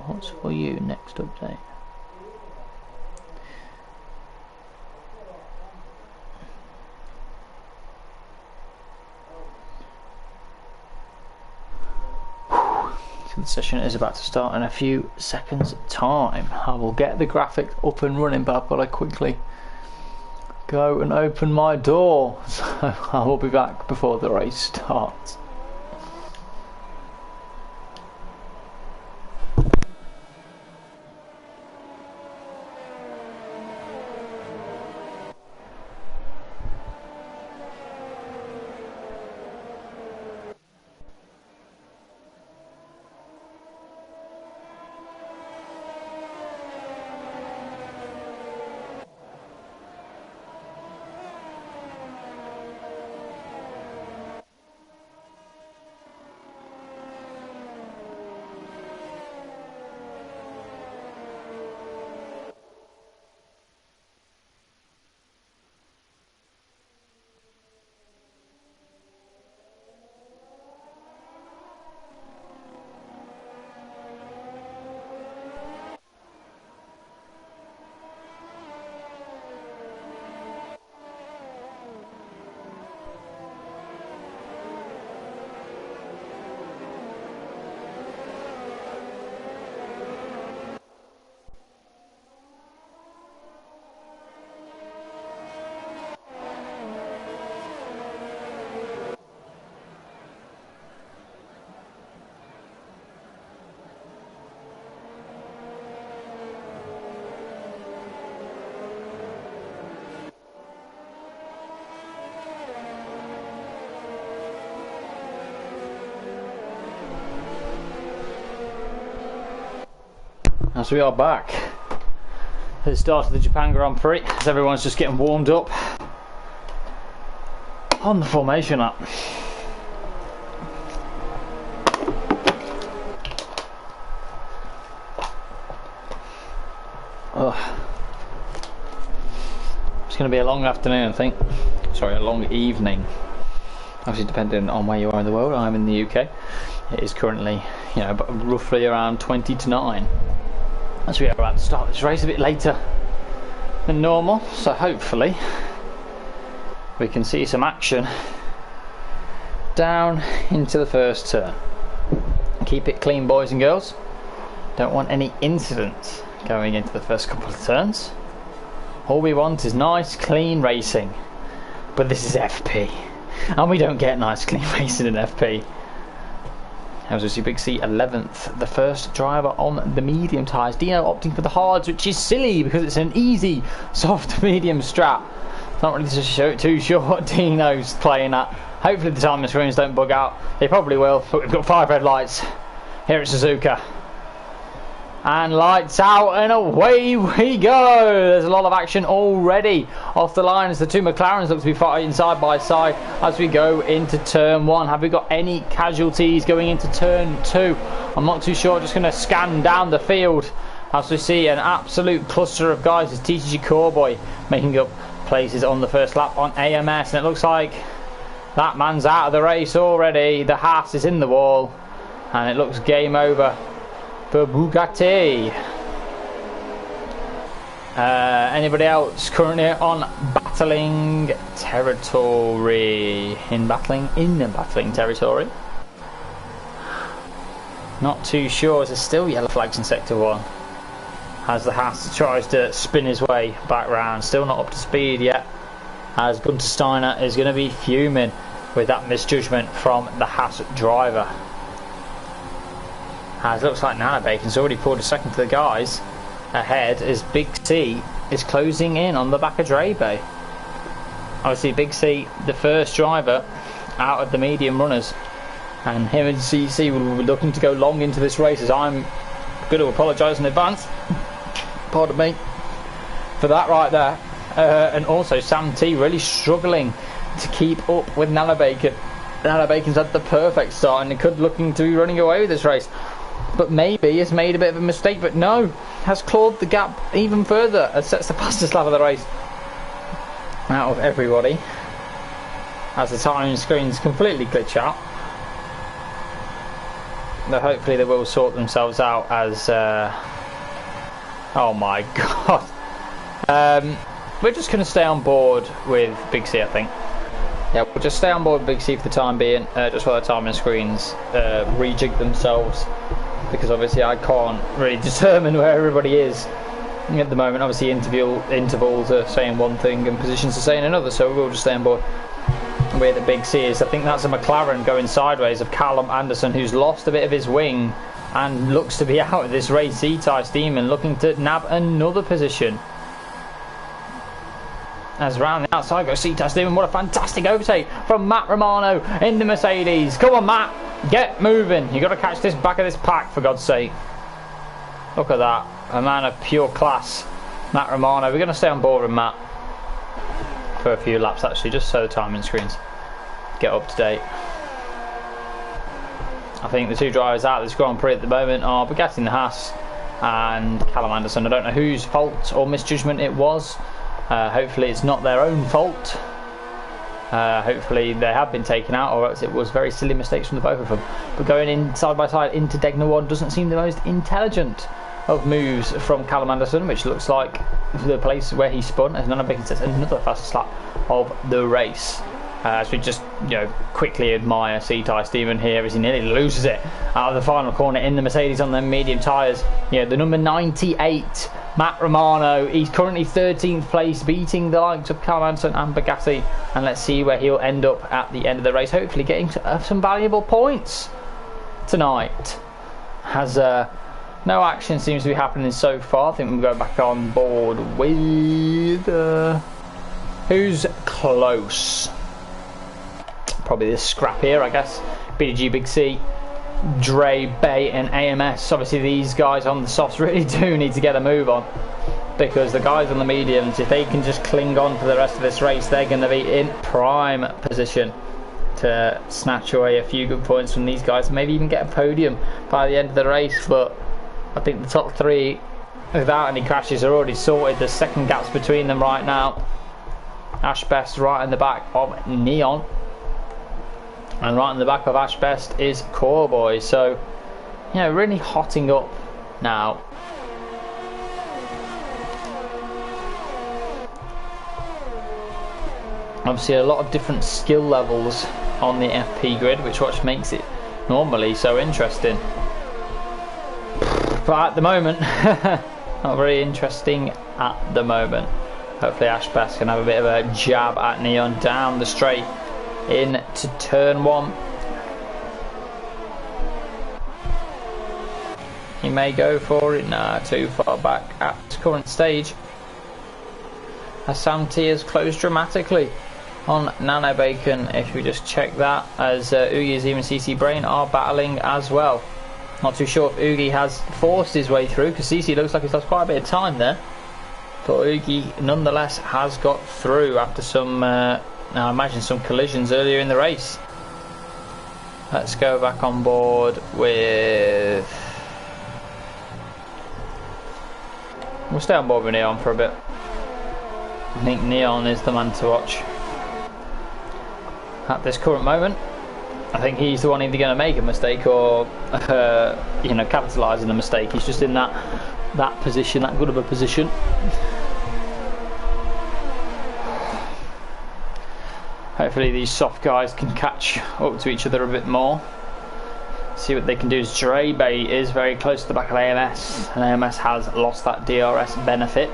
What's for you? Next update. So the session is about to start in a few seconds time. I will get the graphic up and running, but I've got to quickly go and open my door. So I will be back before the race starts. As we are back at the start of the Japan Grand Prix, as everyone's just getting warmed up on the formation lap. It's going to be a long afternoon, I think. Sorry, a long evening. Obviously, depending on where you are in the world. I'm in the UK. It is currently, roughly around 20 to 9. As we are about to start this race a bit later than normal, so hopefully we can see some action down into the first turn. Keep it clean, boys and girls. Don't want any incidents going into the first couple of turns. All we want is nice clean racing, but this is FP and we don't get nice clean racing in FP. As we see Big C 11th, the first driver on the medium tyres. Dino opting for the hards, which is silly because it's an easy soft medium strap. Not really too sure what Dino's playing at. Hopefully the timing screens don't bug out. They probably will, but we've got 5 red lights here at Suzuka. And lights out and away we go. There's a lot of action already off the line as the two McLarens look to be fighting side by side as we go into turn 1. Have we got any casualties going into turn 2? I'm not too sure. Just going to scan down the field as we see an absolute cluster of guys as TTG Cowboy making up places on the first lap on AMS, and it looks like that man's out of the race already. The Haas is in the wall and it looks game over for Bugatti. Anybody else currently on battling territory? In battling territory? Not too sure. There's still yellow flags in sector 1 as the Haas tries to spin his way back round. Still not up to speed yet, as Gunter Steiner is going to be fuming with that misjudgment from the Haas driver. As it looks like Nana Bacon's already pulled a second to the guys ahead as Big C is closing in on the back of Drebe. Obviously Big C, the first driver out of the medium runners, and him and CC will be looking to go long into this race, as I'm going to apologise in advance, pardon me, for that right there. And also Sam T really struggling to keep up with Nana Bacon. Nana Bacon's had the perfect start and could looking to be running away with this race, but maybe has made a bit of a mistake, but no, has clawed the gap even further and sets the fastest lap of the race out of everybody as the timing screens completely glitch out. But hopefully they will sort themselves out as oh my god. We're just going to stay on board with Big C, I think. Yeah, we'll just stay on board with Big C for the time being, just while the timing screens rejig themselves, because obviously I can't really determine where everybody is at the moment. Obviously intervals are saying one thing and positions are saying another, so we'll just stay on board where the Big C is. I think that's a McLaren going sideways of Callum Anderson, who's lost a bit of his wing and looks to be out of this race. C-Type Steeman looking to nab another position. As round the outside goes C-Type Steeman. What a fantastic overtake from Matt Romano in the Mercedes. Come on, Matt, get moving. You got to catch this back of this pack, for God's sake. Look at that, a man of pure class, Matt Romano. We're going to stay on board with Matt for a few laps, actually, just so the timing screens get up to date. I think the two drivers out of this Grand Prix at the moment are Bugatti in the Haas and Callum Anderson. I don't know whose fault or misjudgment it was. Hopefully it's not their own fault. Hopefully they have been taken out, or else it was very silly mistakes from the both of them. But going in side by side into Degna 1 doesn't seem the most intelligent of moves from Callum Anderson, which looks like the place where he spun, as Nana Bacon says, another fastest lap of the race. As we just quickly admire C-Type Steeman here as he nearly loses it out of the final corner in the Mercedes on their medium tyres. The number 98, Matt Romano, he's currently 13th place, beating the likes of Callum Anderson and Bugatti, and let's see where he'll end up at the end of the race, hopefully getting some valuable points tonight. As no action seems to be happening so far. I think we'll go back on board with who's close. Probably this scrap here, I guess. BDG Big C Dre, Bay and AMS. Obviously these guys on the softs really do need to get a move on, because the guys on the mediums, if they can just cling on for the rest of this race, they're going to be in prime position to snatch away a few good points from these guys, maybe even get a podium by the end of the race. But I think the top three, without any crashes, are already sorted. There's second gaps between them right now. Ash Best right in the back of Neon, and right in the back of Ash Best is Coreboy. So, you know, really hotting up now. Obviously a lot of different skill levels on the FP grid, which makes it normally so interesting. But at the moment, not very interesting at the moment. Hopefully Ash Best can have a bit of a jab at Neon down the straight into turn one. He may go for it. Nah, too far back at current stage. As Sam T has closed dramatically on Nano Bacon, if we just check that, as Oogie, Azim and CC Brain are battling as well. Not too sure if Oogie has forced his way through, because CC looks like he's lost quite a bit of time there. But Oogie nonetheless has got through after some, I imagine some collisions earlier in the race. Let's go back on board with... We'll stay on board with Neon for a bit. I think Neon is the man to watch at this current moment. I think he's the one either going to make a mistake or you know, capitalise on the mistake. He's just in that position, that good of a position. Hopefully these soft guys can catch up to each other a bit more. See what they can do. Dre Bay is very close to the back of AMS, and AMS has lost that DRS benefit.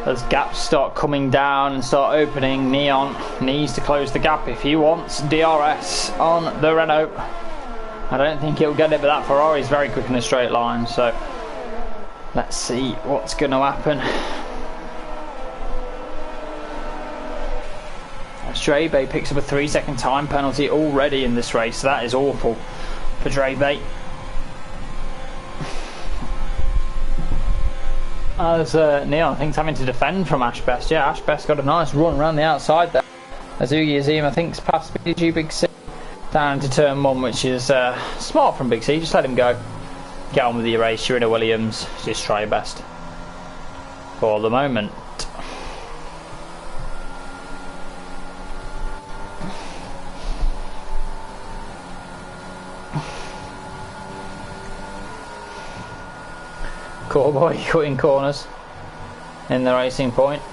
As gaps start coming down and start opening, Neon needs to close the gap if he wants DRS on the Renault. I don't think he'll get it, but that Ferrari is very quick in a straight line, so let's see what's going to happen. Dre picks up a 3-second time penalty already in this race, so that is awful for Dre. As Neon, I think, is having to defend from Ash Best. Yeah, Ash Best got a nice run around the outside there. As Oogie Azim, I think, is past PG Big C down into turn one, which is smart from Big C. Just let him go. Get on with the race. You're in a Williams. Just try your best for the moment. Coreboy cutting corners in the racing point.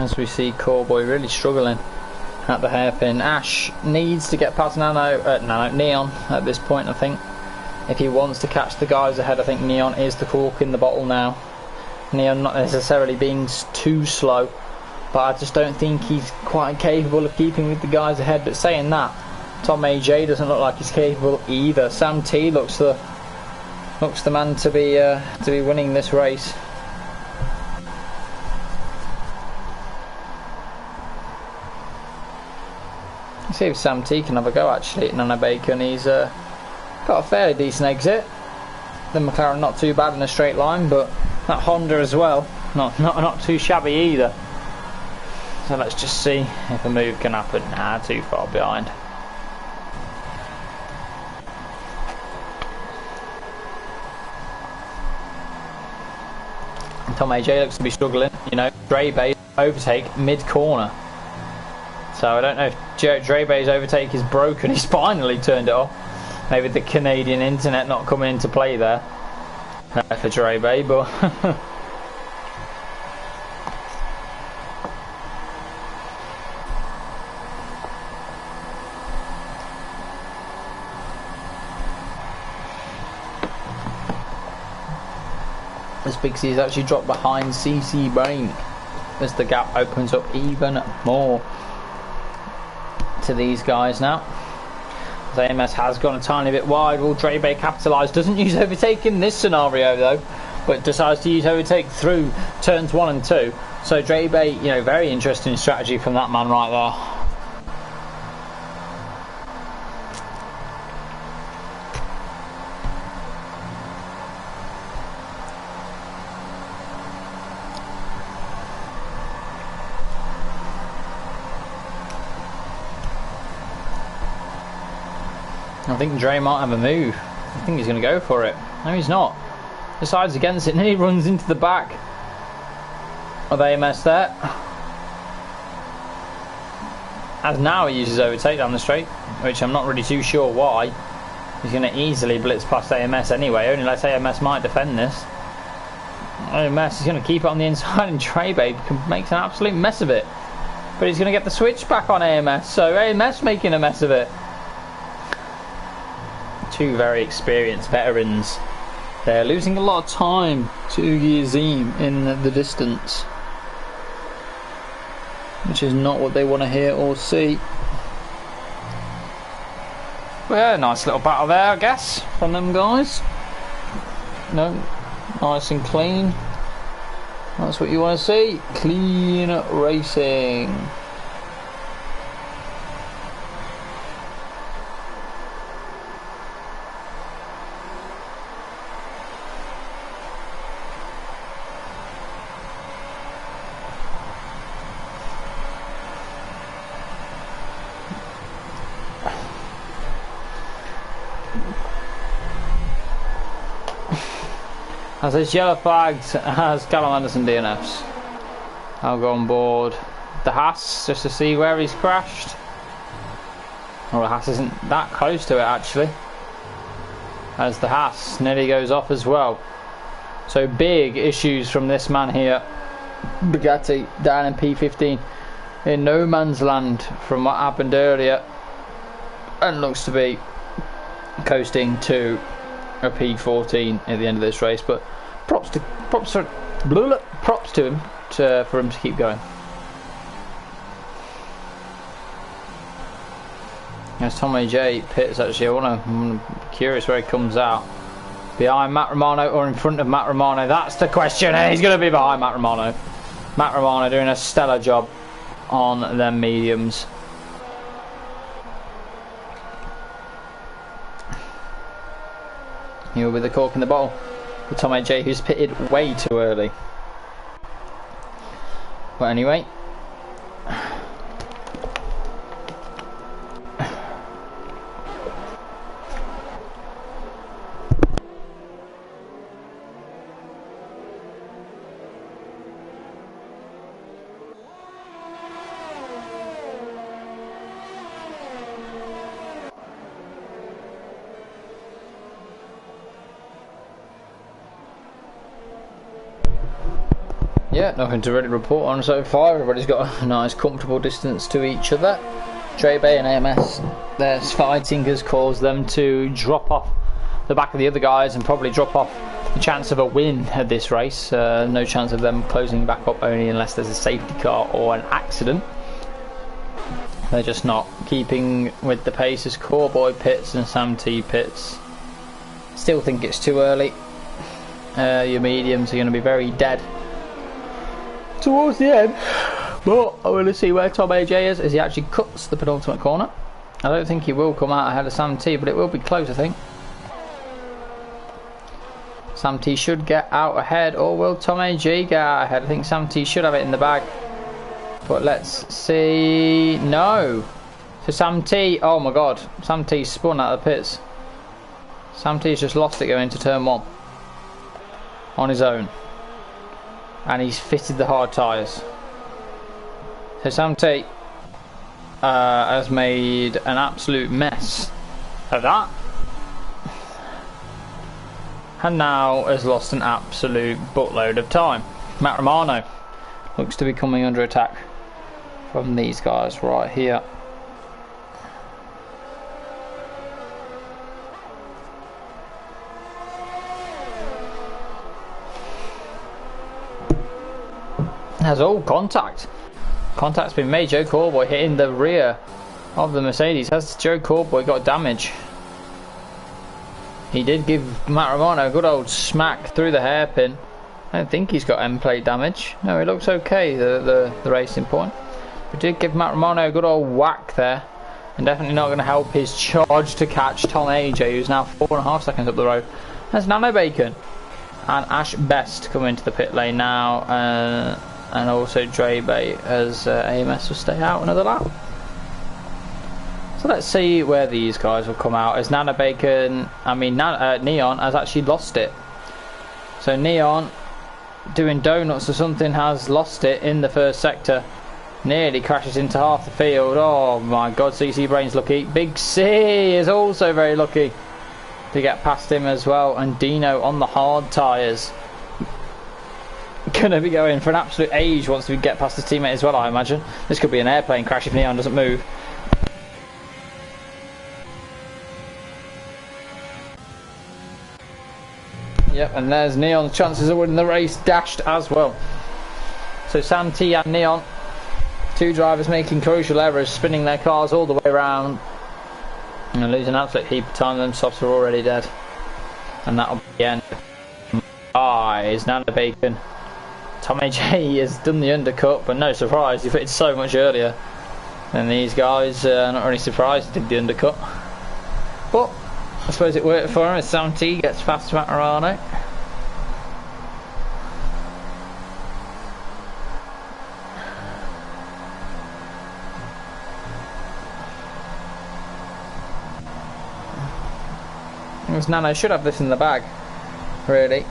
As we see Coreboy really struggling at the hairpin. Ash needs to get past Neon at this point, I think. If he wants to catch the guys ahead, I think Neon is the cork in the bottle now. Neon not necessarily being too slow, but I just don't think he's quite capable of keeping with the guys ahead. But saying that, Tom AJ doesn't look like he's capable either. Sam T looks the man to be winning this race. Let's see if Sam T can have a go actually at Nana Bacon. He's got a fairly decent exit. The McLaren not too bad in a straight line, but that Honda as well, not too shabby either. So let's just see if a move can happen. Nah, too far behind. Tom AJ looks to be struggling. You know, Dre Bay's overtake mid-corner. So I don't know if Dre Bay's overtake is broken. He's finally turned it off. Maybe the Canadian internet not coming into play there for Dre Bay, but... As Big C has actually dropped behind CC Brain as the gap opens up even more to these guys now. As AMS has gone a tiny bit wide. Will Dre Bay capitalise? Doesn't use overtake in this scenario though. but decides to use overtake through turns 1 and 2. So Draybay, you know, very interesting strategy from that man right there. I think Dre might have a move. I think he's going to go for it. No, he's not. Decides against it and he runs into the back of AMS there. As now he uses overtake down the straight, which I'm not really too sure why. He's going to easily blitz past AMS anyway, only less AMS might defend this. AMS is going to keep it on the inside and Draybay makes an absolute mess of it. But he's going to get the switch back on AMS, so AMS making a mess of it. Two very experienced veterans. They're losing a lot of time to Ugi Azim in the distance, which is not what they want to hear or see. Well, yeah, nice little battle there, I guess, from them guys. No, nice and clean. That's what you want to see. Clean racing. As it's yellow flagged as Callum Anderson DNFs. I'll go on board the Haas just to see where he's crashed. Well, the Haas isn't that close to it actually, as the Haas nearly goes off as well. So big issues from this man here, Bugatti, down in P15 in no man's land from what happened earlier, and looks to be coasting to a P14 at the end of this race. But props to him for him to keep going. There's Tommy J pits actually. I'm curious where he comes out. Behind Matt Romano or in front of Matt Romano? That's the question. He's going to be behind Matt Romano. Matt Romano doing a stellar job on them mediums. He'll be the cork in the bottle for Tommy J, who's pitted way too early. But anyway, yeah, nothing to really report on so far. Everybody's got a nice comfortable distance to each other. Draybay and AMS, their fighting has caused them to drop off the back of the other guys and probably drop off the chance of a win at this race. No chance of them closing back up, only unless there's a safety car or an accident. They're just not keeping with the pace as Coreboy pits and Sam T pits. Still think it's too early. Your mediums are going to be very dead towards the end, but I want to see where Tom AJ is as he actually cuts the penultimate corner. I don't think he will come out ahead of Sam T, but it will be close, I think. Sam T should get out ahead, or will Tom AJ get out ahead? I think Sam T should have it in the bag, but let's see. No, so Sam T, oh my god, Sam T spun out of the pits. Sam T's just lost it going into turn 1 on his own. And he's fitted the hard tyres. So Sam T has made an absolute mess of that. And now has lost an absolute buttload of time. Matt Romano looks to be coming under attack from these guys right here. Has all contact's been made. Joe Corboy hitting the rear of the Mercedes. Has Joe Corboy got damage? He did give Matt Romano a good old smack through the hairpin. I don't think he's got end plate damage. No, it looks okay, the racing point. But did give Matt Romano a good old whack there. And definitely not going to help his charge to catch Tom AJ, who's now 4.5 seconds up the road. There's Nano Bacon. And Ash Best come into the pit lane now. And also Dre Bay as AMS will stay out another lap. So let's see where these guys will come out. As Nano Bacon, Neon has actually lost it. So Neon, doing donuts or something, has lost it in the first sector. Nearly crashes into half the field. Oh my god, CC Brain's lucky. Big C is also very lucky to get past him as well. And Dino on the hard tyres. Gonna be going for an absolute age once we get past his teammate as well, I imagine. This could be an airplane crash if Neon doesn't move. Yep, and there's Neon's chances of winning the race dashed as well. So Sam T and Neon, two drivers making crucial errors, spinning their cars all the way around and losing an absolute heap of time. Them softs are already dead, and that'll be the end. Is Nano Bacon. Tom AJ has done the undercut, but no surprise, he fitted so much earlier than these guys. Not really surprised he did the undercut, but I suppose it worked for him as Sam T gets past Matarano. Nano should have this in the bag, really.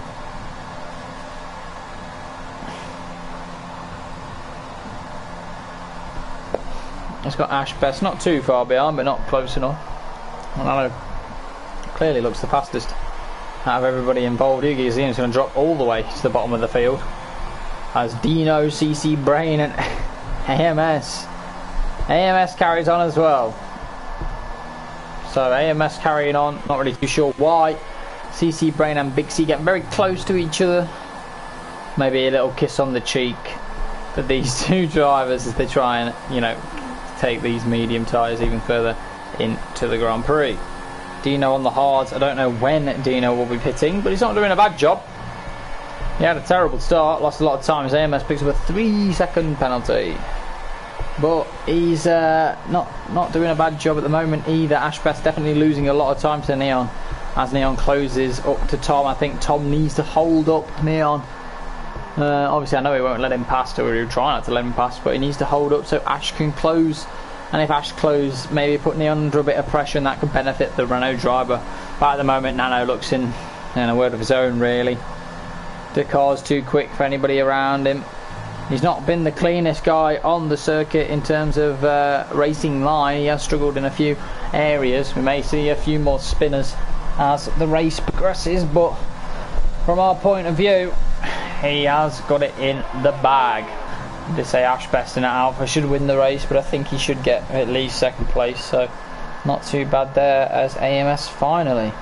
It's got Ash Best, not too far behind, but not close enough. Nano clearly looks the fastest out of everybody involved. Iggy is going to drop all the way to the bottom of the field as Dino, CC Brain and AMS carries on as well. So AMS carrying on, not really too sure why. CC Brain and Big C getting very close to each other. Maybe a little kiss on the cheek for these two drivers as they try and, you know, take these medium tyres even further into the Grand Prix. Dino on the hards. I don't know when Dino will be pitting, but he's not doing a bad job. He had a terrible start, lost a lot of time as AMS picks up a 3-second penalty. But he's not doing a bad job at the moment either. Ash Best definitely losing a lot of time to Neon as Neon closes up to Tom. I think Tom needs to hold up Neon. Obviously I know he won't let him pass, or he'll try not to let him pass, but he needs to hold up so Ash can close. And if Ash close, maybe put Neon under a bit of pressure, and that could benefit the Renault driver. But at the moment Nano looks in a world of his own, really. The car's too quick for anybody around him. He's not been the cleanest guy on the circuit in terms of racing line. He has struggled in a few areas. We may see a few more spinners as the race progresses, but from our point of view, he has got it in the bag. They say Ash Best in Alpha should win the race, but I think he should get at least second place, so not too bad there as AMS finally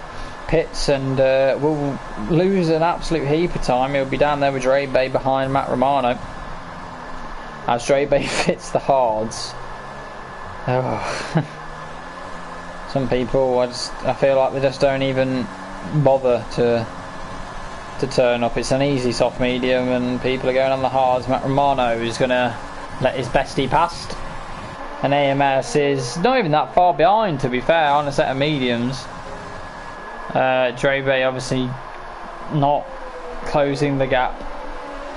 pits and will lose an absolute heap of time. He'll be down there with Dre Bay behind Matt Romano as Dre Bay fits the hards. Oh. Some people, I feel like they just don't even bother to turn up. It's an easy soft medium and people are going on the hards. Matt Romano is going to let his bestie past, and AMS is not even that far behind, to be fair, on a set of mediums. Dre Bay obviously not closing the gap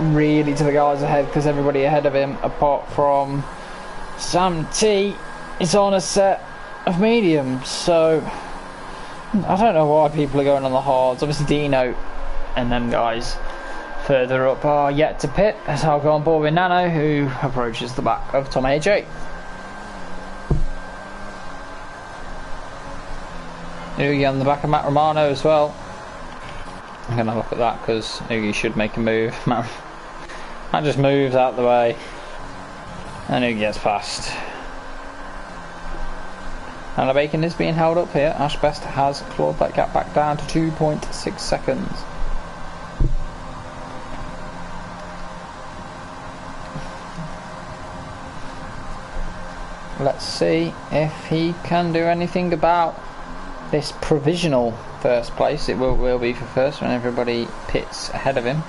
really to the guys ahead, because everybody ahead of him apart from Sam T is on a set of mediums, so I don't know why people are going on the hards. Obviously Dino and them guys further up are yet to pit, as I'll go on board with Nano, who approaches the back of Tom AJ. Oogie on the back of Matt Romano as well. I'm going to look at that because Oogie should make a move. Matt just moves out the way and Oogie gets past. And the Bacon is being held up here. Ash Best has clawed that gap back down to 2.6 seconds. Let's see if he can do anything about this provisional first place. It will be for first when everybody pits ahead of him.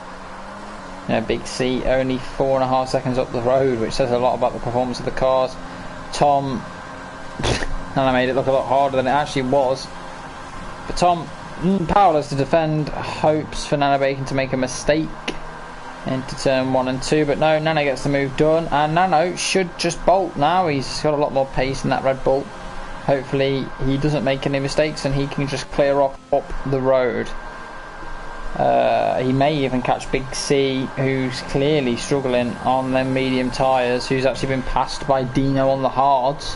You know, Big C only 4.5 seconds up the road, which says a lot about the performance of the cars. Tom, and I made it look a lot harder than it actually was. But Tom, powerless to defend, hopes for Nano Bacon to make a mistake into turn 1 and 2, but no, Nano gets the move done, and Nano should just bolt now. He's got a lot more pace than that Red Bull. Hopefully he doesn't make any mistakes and he can just clear up the road. He may even catch Big C, who's clearly struggling on them medium tyres, who's actually been passed by Dino on the hards.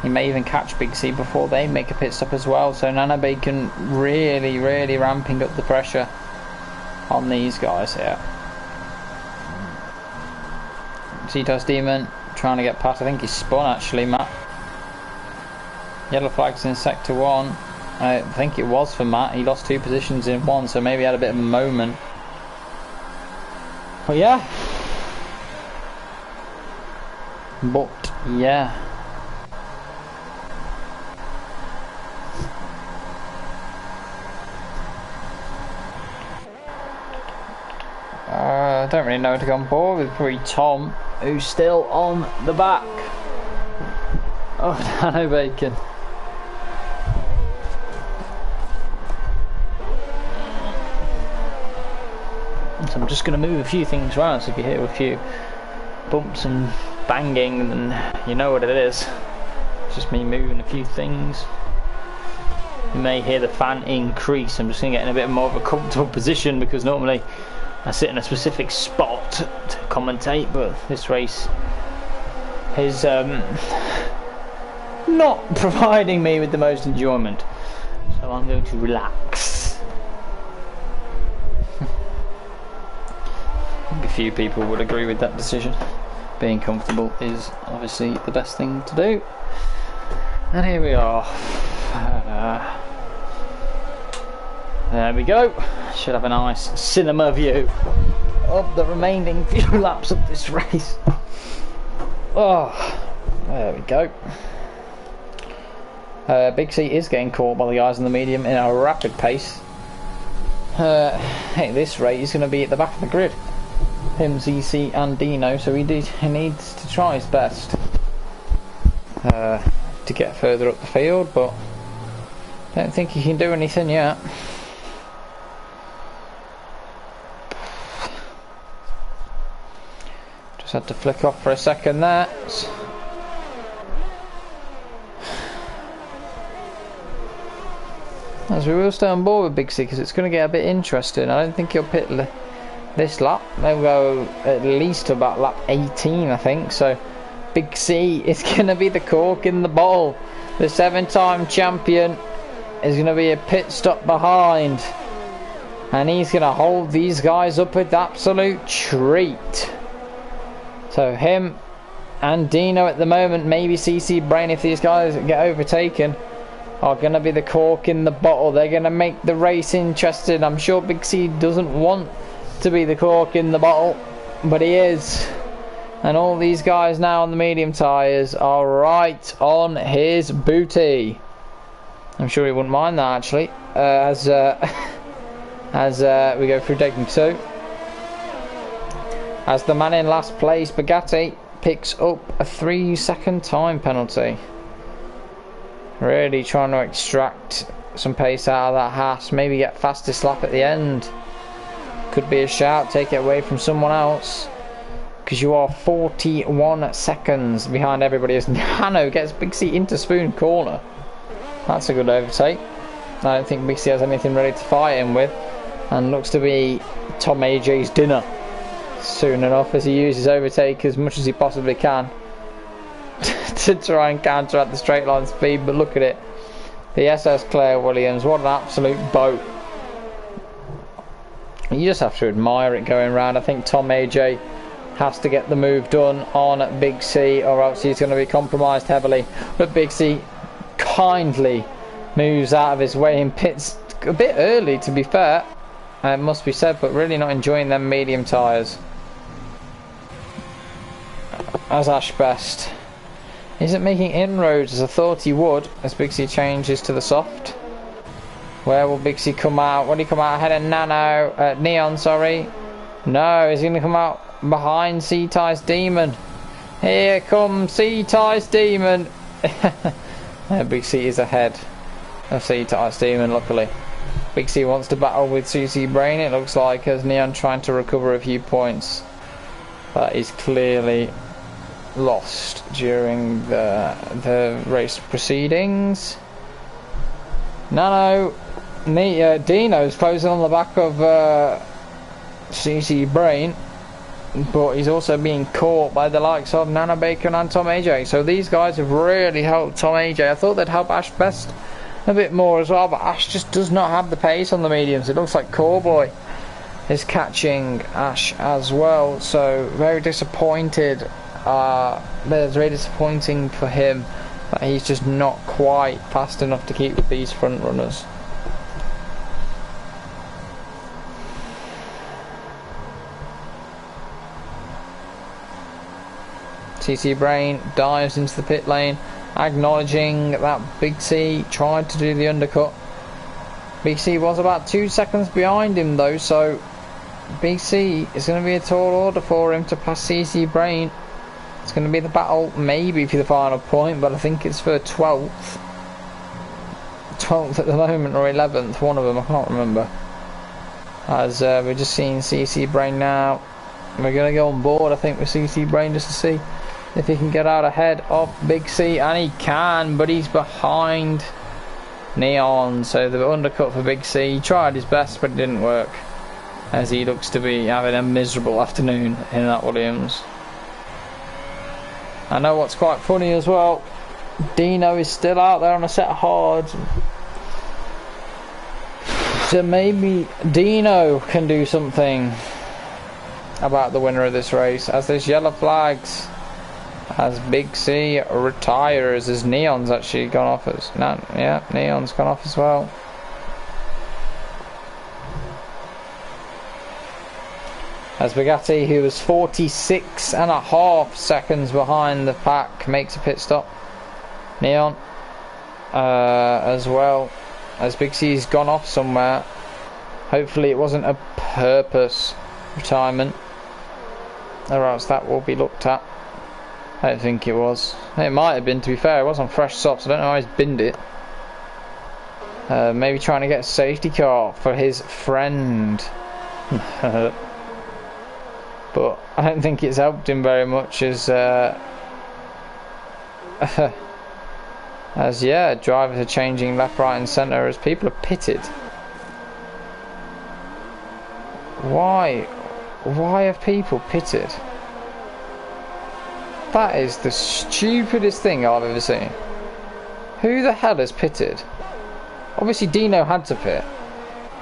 He may even catch Big C before they make a pit stop as well. So Nano Bacon really ramping up the pressure on these guys here. Cetos Demon trying to get past. I think he spun actually, Matt. Yellow flags in sector 1. I think it was for Matt. He lost 2 positions in 1, so maybe he had a bit of a moment. But yeah. I don't really know where to go on board with probably Tom, who's still on the back of Nano Bacon. So I'm just going to move a few things around, so if you hear a few bumps and banging, then you know what it is. It's just me moving a few things. You may hear the fan increase. I'm just going to get in a bit more of a comfortable position, because normally I sit in a specific spot to commentate, but this race is not providing me with the most enjoyment, so I'm going to relax. I think a few people would agree with that decision. Being comfortable is obviously the best thing to do. And here we are. There we go. Should have a nice cinema view of the remaining few laps of this race. Oh, there we go. Big C is getting caught by the guys in the medium in a rapid pace. Hey, this rate he's going to be at the back of the grid. Him, ZC and Dino, so he needs to try his best to get further up the field, but I don't think he can do anything yet. Just had to flick off for a second there. As we will stay on board with Big C, because it's going to get a bit interesting. I don't think he'll pit this lap. They'll go at least to about lap 18, I think. So Big C is going to be the cork in the bottle. The 7-time champion is going to be a pit stop behind, and he's going to hold these guys up with absolute treat. So him and Dino at the moment, maybe CC Brain, if these guys get overtaken, are going to be the cork in the bottle. They're going to make the race interesting. I'm sure Big C doesn't want to be the cork in the bottle, but he is. And all these guys now on the medium tyres are right on his booty. I'm sure he wouldn't mind that actually, as we go through taking 2. As the man in last place, Bugatti, picks up a 3-second time penalty. Really trying to extract some pace out of that Haas, maybe get fastest lap at the end. Could be a shout, take it away from someone else, because you are 41 seconds behind everybody as Nano gets Big C into Spoon Corner. That's a good overtake. I don't think Big C has anything ready to fight him with, and looks to be Tom AJ's dinner soon enough, as he uses overtake as much as he possibly can to try and counteract the straight line speed. But look at it, the SS Claire Williams, what an absolute boat. You just have to admire it going round. I think Tom AJ has to get the move done on Big C, or else he's going to be compromised heavily. But Big C kindly moves out of his way and pits a bit early, to be fair, it must be said, but really not enjoying them medium tyres. As Ash Best isn't making inroads as I thought he would, as Big C changes to the soft. Where will Big C come out? Will he come out ahead of Neon, sorry. No, he's going to come out behind C-Ty's Demon. Here comes C-Ty's Demon. Big C is ahead of C-Ty's Demon, luckily. Big C wants to battle with CC Brain, it looks like, as Neon trying to recover a few points. But he's clearly lost during the race proceedings. Dino's closing on the back of CC Brain, but he's also being caught by the likes of Nana Bacon and Tom AJ. So these guys have really helped Tom AJ. I thought they'd help Ash Best a bit more as well, but Ash just does not have the pace on the mediums. It looks like Cowboy is catching Ash as well, so very disappointed. It's very disappointing for him that he's just not quite fast enough to keep with these front runners. CC Brain dives into the pit lane, acknowledging that Big C tried to do the undercut. Big C was about 2 seconds behind him though, so Big C is going to be a tall order for him to pass CC Brain. It's going to be the battle maybe for the final point, but I think it's for 12th. 12th at the moment, or 11th, one of them, I can't remember. As we're just seeing CC Brain now. We're going to go on board, I think, with CC Brain just to see if he can get out ahead of Big C, and he can, but he's behind Neon, so the undercut for Big C. He tried his best, but it didn't work, as he looks to be having a miserable afternoon in that Williams. I know what's quite funny as well, Dino is still out there on a set of hards, so maybe Dino can do something about the winner of this race, as there's yellow flags as Big C retires, as Neon's actually gone off as Neon's gone off as well. As Bugatti, who was 46.5 seconds behind the pack, makes a pit stop. Neon as well, as Big C's gone off somewhere. Hopefully it wasn't a purpose retirement, or else that will be looked at. I don't think it was. It might have been, to be fair. It was on fresh softs. I don't know how he's binned it. Maybe trying to get a safety car for his friend. But I don't think it's helped him very much, as drivers are changing left, right and centre as people are pitted. Why have people pitted? That is the stupidest thing I've ever seen. Who the hell has pitted? Obviously Dino had to pit.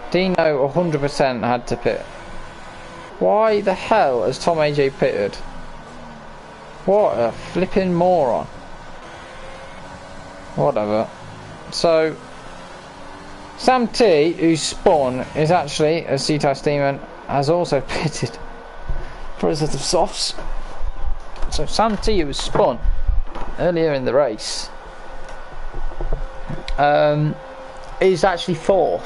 Dino 100% had to pit. Why the hell has Tom AJ pitted? What a flipping moron. Whatever. So Sam T, who spun, is actually, as C-Type Demon, has also pitted for a set of softs. So Sam T, who was spun earlier in the race, is actually 4th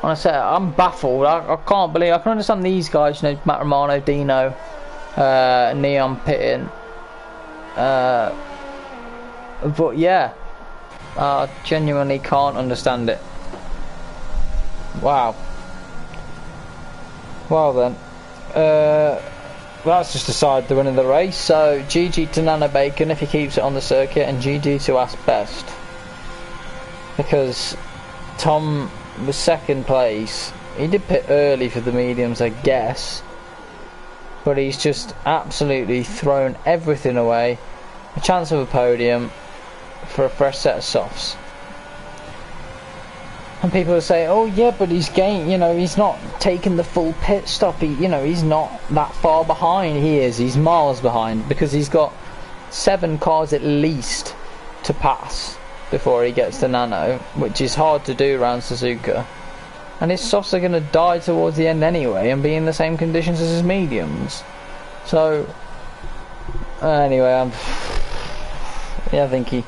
on a set. I'm baffled. I can't believe. I can understand these guys, you know, Matt Romano, Dino, Neon pitting, but yeah, I genuinely can't understand it. Wow. Well then, that's just decided the win of the race. So GG to Nana Bacon if he keeps it on the circuit, and GG to Ash Best, because Tom was 2nd place. He did pit early for the mediums, I guess, but he's just absolutely thrown everything away. A chance of a podium for a fresh set of softs. And people will say, oh yeah, but he's gained, you know, he's not taken the full pit stop. He's not that far behind. He's miles behind, because he's got 7 cars at least to pass before he gets to Nano, which is hard to do around Suzuka. And his softs are going to die towards the end anyway and be in the same conditions as his mediums. So, anyway, I think he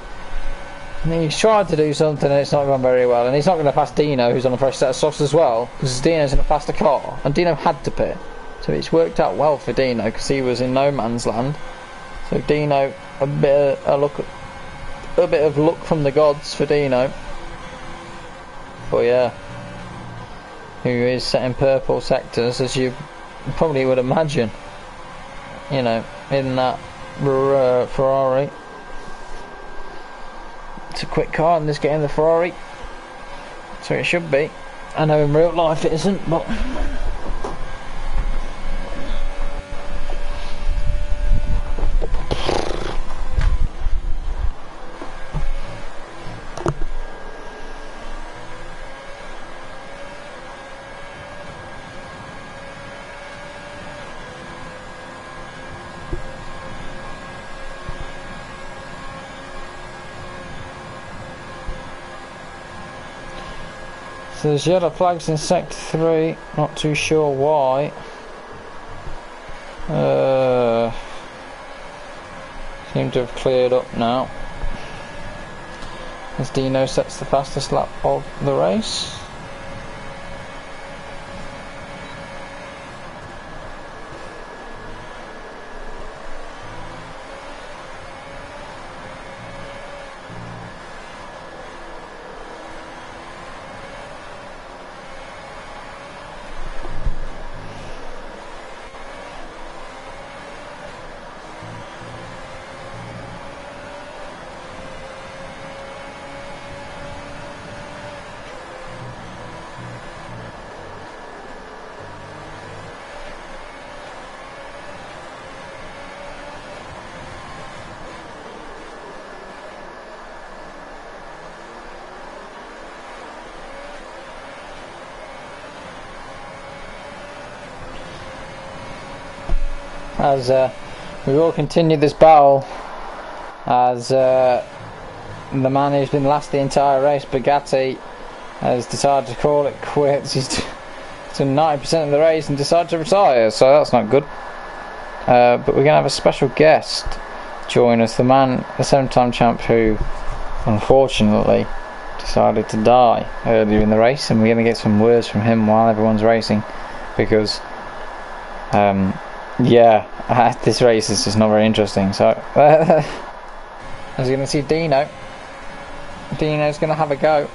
He's tried to do something and it's not gone very well, and he's not going to pass Dino, who's on a fresh set of softs as well, because Dino's in a faster car, and Dino had to pit. So it's worked out well for Dino because he was in no man's land. So Dino, a bit of luck from the gods for Dino. But yeah, who is setting purple sectors, as you probably would imagine. You know, in that Ferrari. It's a quick car in this game, the Ferrari. So it should be. I know in real life it isn't, but. So there's yellow flags in sector 3, not too sure why. Seem to have cleared up now. As Dino sets the fastest lap of the race. As we will continue this battle, as the man who's been last the entire race, Bugatti, has decided to call it quits. He's done 90% of the race and decided to retire, so that's not good. But we're going to have a special guest join us, the man, the 7-time champ, who unfortunately decided to die earlier in the race, and we're going to get some words from him while everyone's racing, because yeah, this race is just not very interesting. So as you're going to see Dino's going to have a go.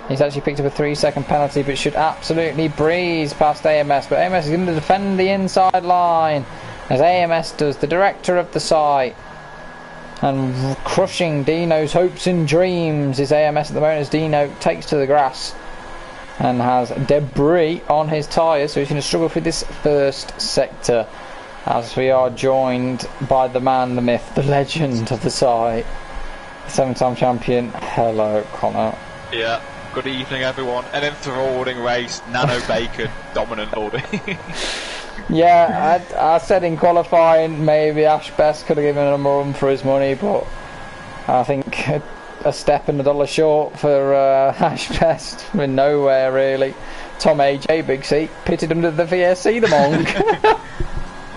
He's actually picked up a 3-second penalty, but should absolutely breeze past AMS, but AMS is going to defend the inside line, as AMS does, the director of the site. And crushing Dino's hopes and dreams is AMS at the moment, as Dino takes to the grass and has debris on his tyres, so he's going to struggle through this first sector, as we are joined by the man, the myth, the legend of the site, 7-time champion. Hello, Connor. Yeah, good evening everyone. An enthralling race, Nano Bacon, dominant Lordy. Yeah, I said in qualifying maybe Ash Best could have given him a run for his money, but I think a step and $1 short for Ash Best with nowhere really. Tom AJ, big seat, pitted under the VSC, the monk.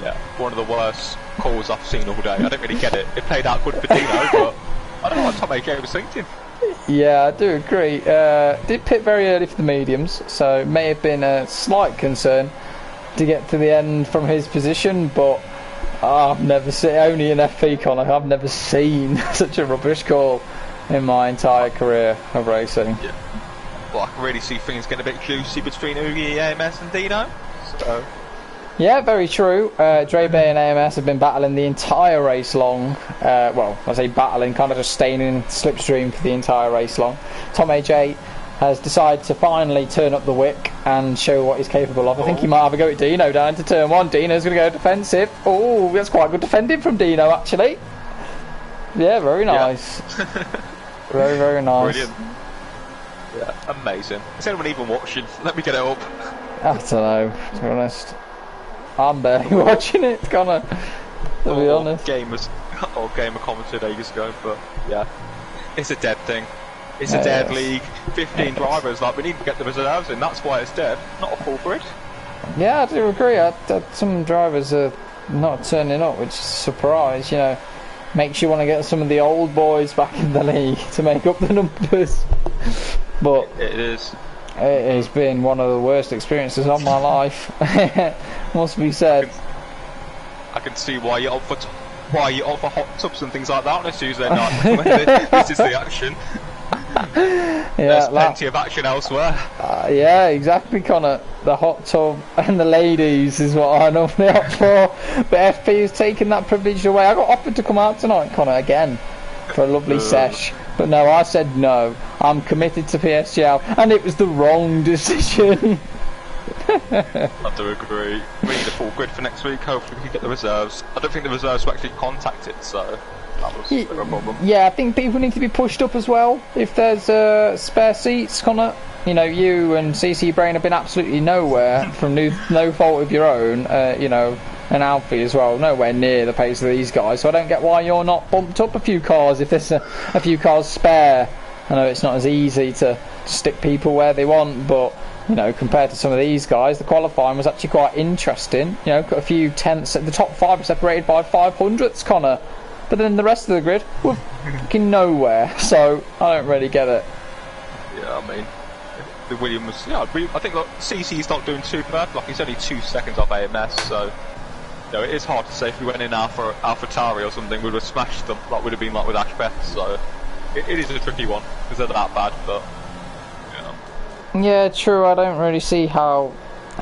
Yeah, one of the worst calls I've seen all day. I don't really get it. It played out good for Dino, but I don't know what Tom AJ was thinking. Yeah, I do agree. Did pit very early for the mediums, so it may have been a slight concern to get to the end from his position, but I've never seen, only in FP Connor, I've never seen such a rubbish call in my entire career of racing. Yeah. Well, I can really see things getting a bit juicy between Oogie, AMS and Dino. So. Yeah, very true. Dre Bay and AMS have been battling the entire race long. Well, I say battling, kind of just staying in slipstream for the entire race long. Tom AJ has decided to finally turn up the wick and show what he's capable of. I think he might have a go at Dino down to turn 1. Dino's going to go defensive. Oh, that's quite good defending from Dino, actually. Yeah, very nice. Yeah. Very, very nice. Brilliant. Yeah, amazing. Is anyone even watching? Let me get it up. I don't know, to be honest. I'm barely watching it, Connor, to be honest. Gamers, or gamer commented ages ago, but yeah, it's a dead thing. It's a dead league. 15 drivers, like we need to get the reserves in. That's why it's dead, not a full grid. Yeah, I do agree. Some drivers are not turning up, which is a surprise. You know, Makes you want to get some of the old boys back in the league to make up the numbers. But it is. It has been one of the worst experiences of my life. Must be said. I can see why you opt for hot tubs and things like that on a Tuesday night. When this is the action. There's plenty of action elsewhere. Yeah, exactly, Connor. The hot tub and the ladies is what I normally opt for. But FP has taken that privilege away. I got offered to come out tonight, Connor, again for a lovely sesh. But no, I said no. I'm committed to PSGL, and it was the wrong decision. I do agree. We need a full grid for next week. Hopefully we can get the reserves. I don't think the reserves were actually contacted, so that was a problem. Yeah, I think people need to be pushed up as well. If there's spare seats, Connor, you know, you and CC Brain have been absolutely nowhere from no fault of your own. You know, and Alfie as well, nowhere near the pace of these guys. So I don't get why you're not bumped up a few cars if there's a few cars spare. I know it's not as easy to stick people where they want, but you know, compared to some of these guys, the qualifying was actually quite interesting. You know, got a few tenths. The top 5 were separated by 500ths, Connor. But then the rest of the grid were fucking nowhere. So I don't really get it. Yeah, I mean, the Williams. Yeah, I think look, CC's not doing too bad. Like he's only 2 seconds off AMS, so you know, it is hard to say. If we went in AlphaTauri or something, we would have smashed them. Like would have been like with Ashbeth. So it is a tricky one because they're that bad, but. Yeah, true. I don't really see how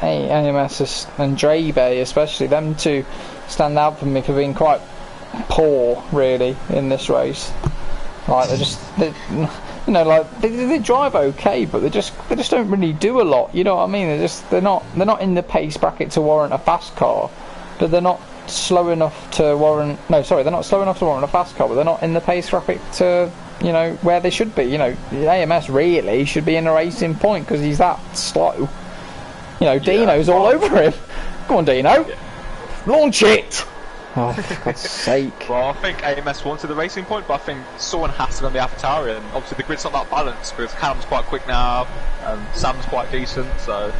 AMS and Drabe, especially them two, stand out for me for being quite poor, really, in this race. Like you know, like they drive okay, but they just don't really do a lot. You know what I mean? They're not in the pace bracket to warrant a fast car, but they're not slow enough to warrant. No, sorry, they're not slow enough to warrant a fast car, but they're not in the pace bracket to. You know, where they should be. You know, AMS really should be in a racing point because he's that slow. You know, Dino's all over him. Come on, Dino. Yeah. Launch it! Oh, for God's sake. Well, I think AMS wanted the racing point, but I think someone has to go on the AlphaTauri, and obviously the grid's not that balanced because Callum's quite quick now, and Sam's quite decent, so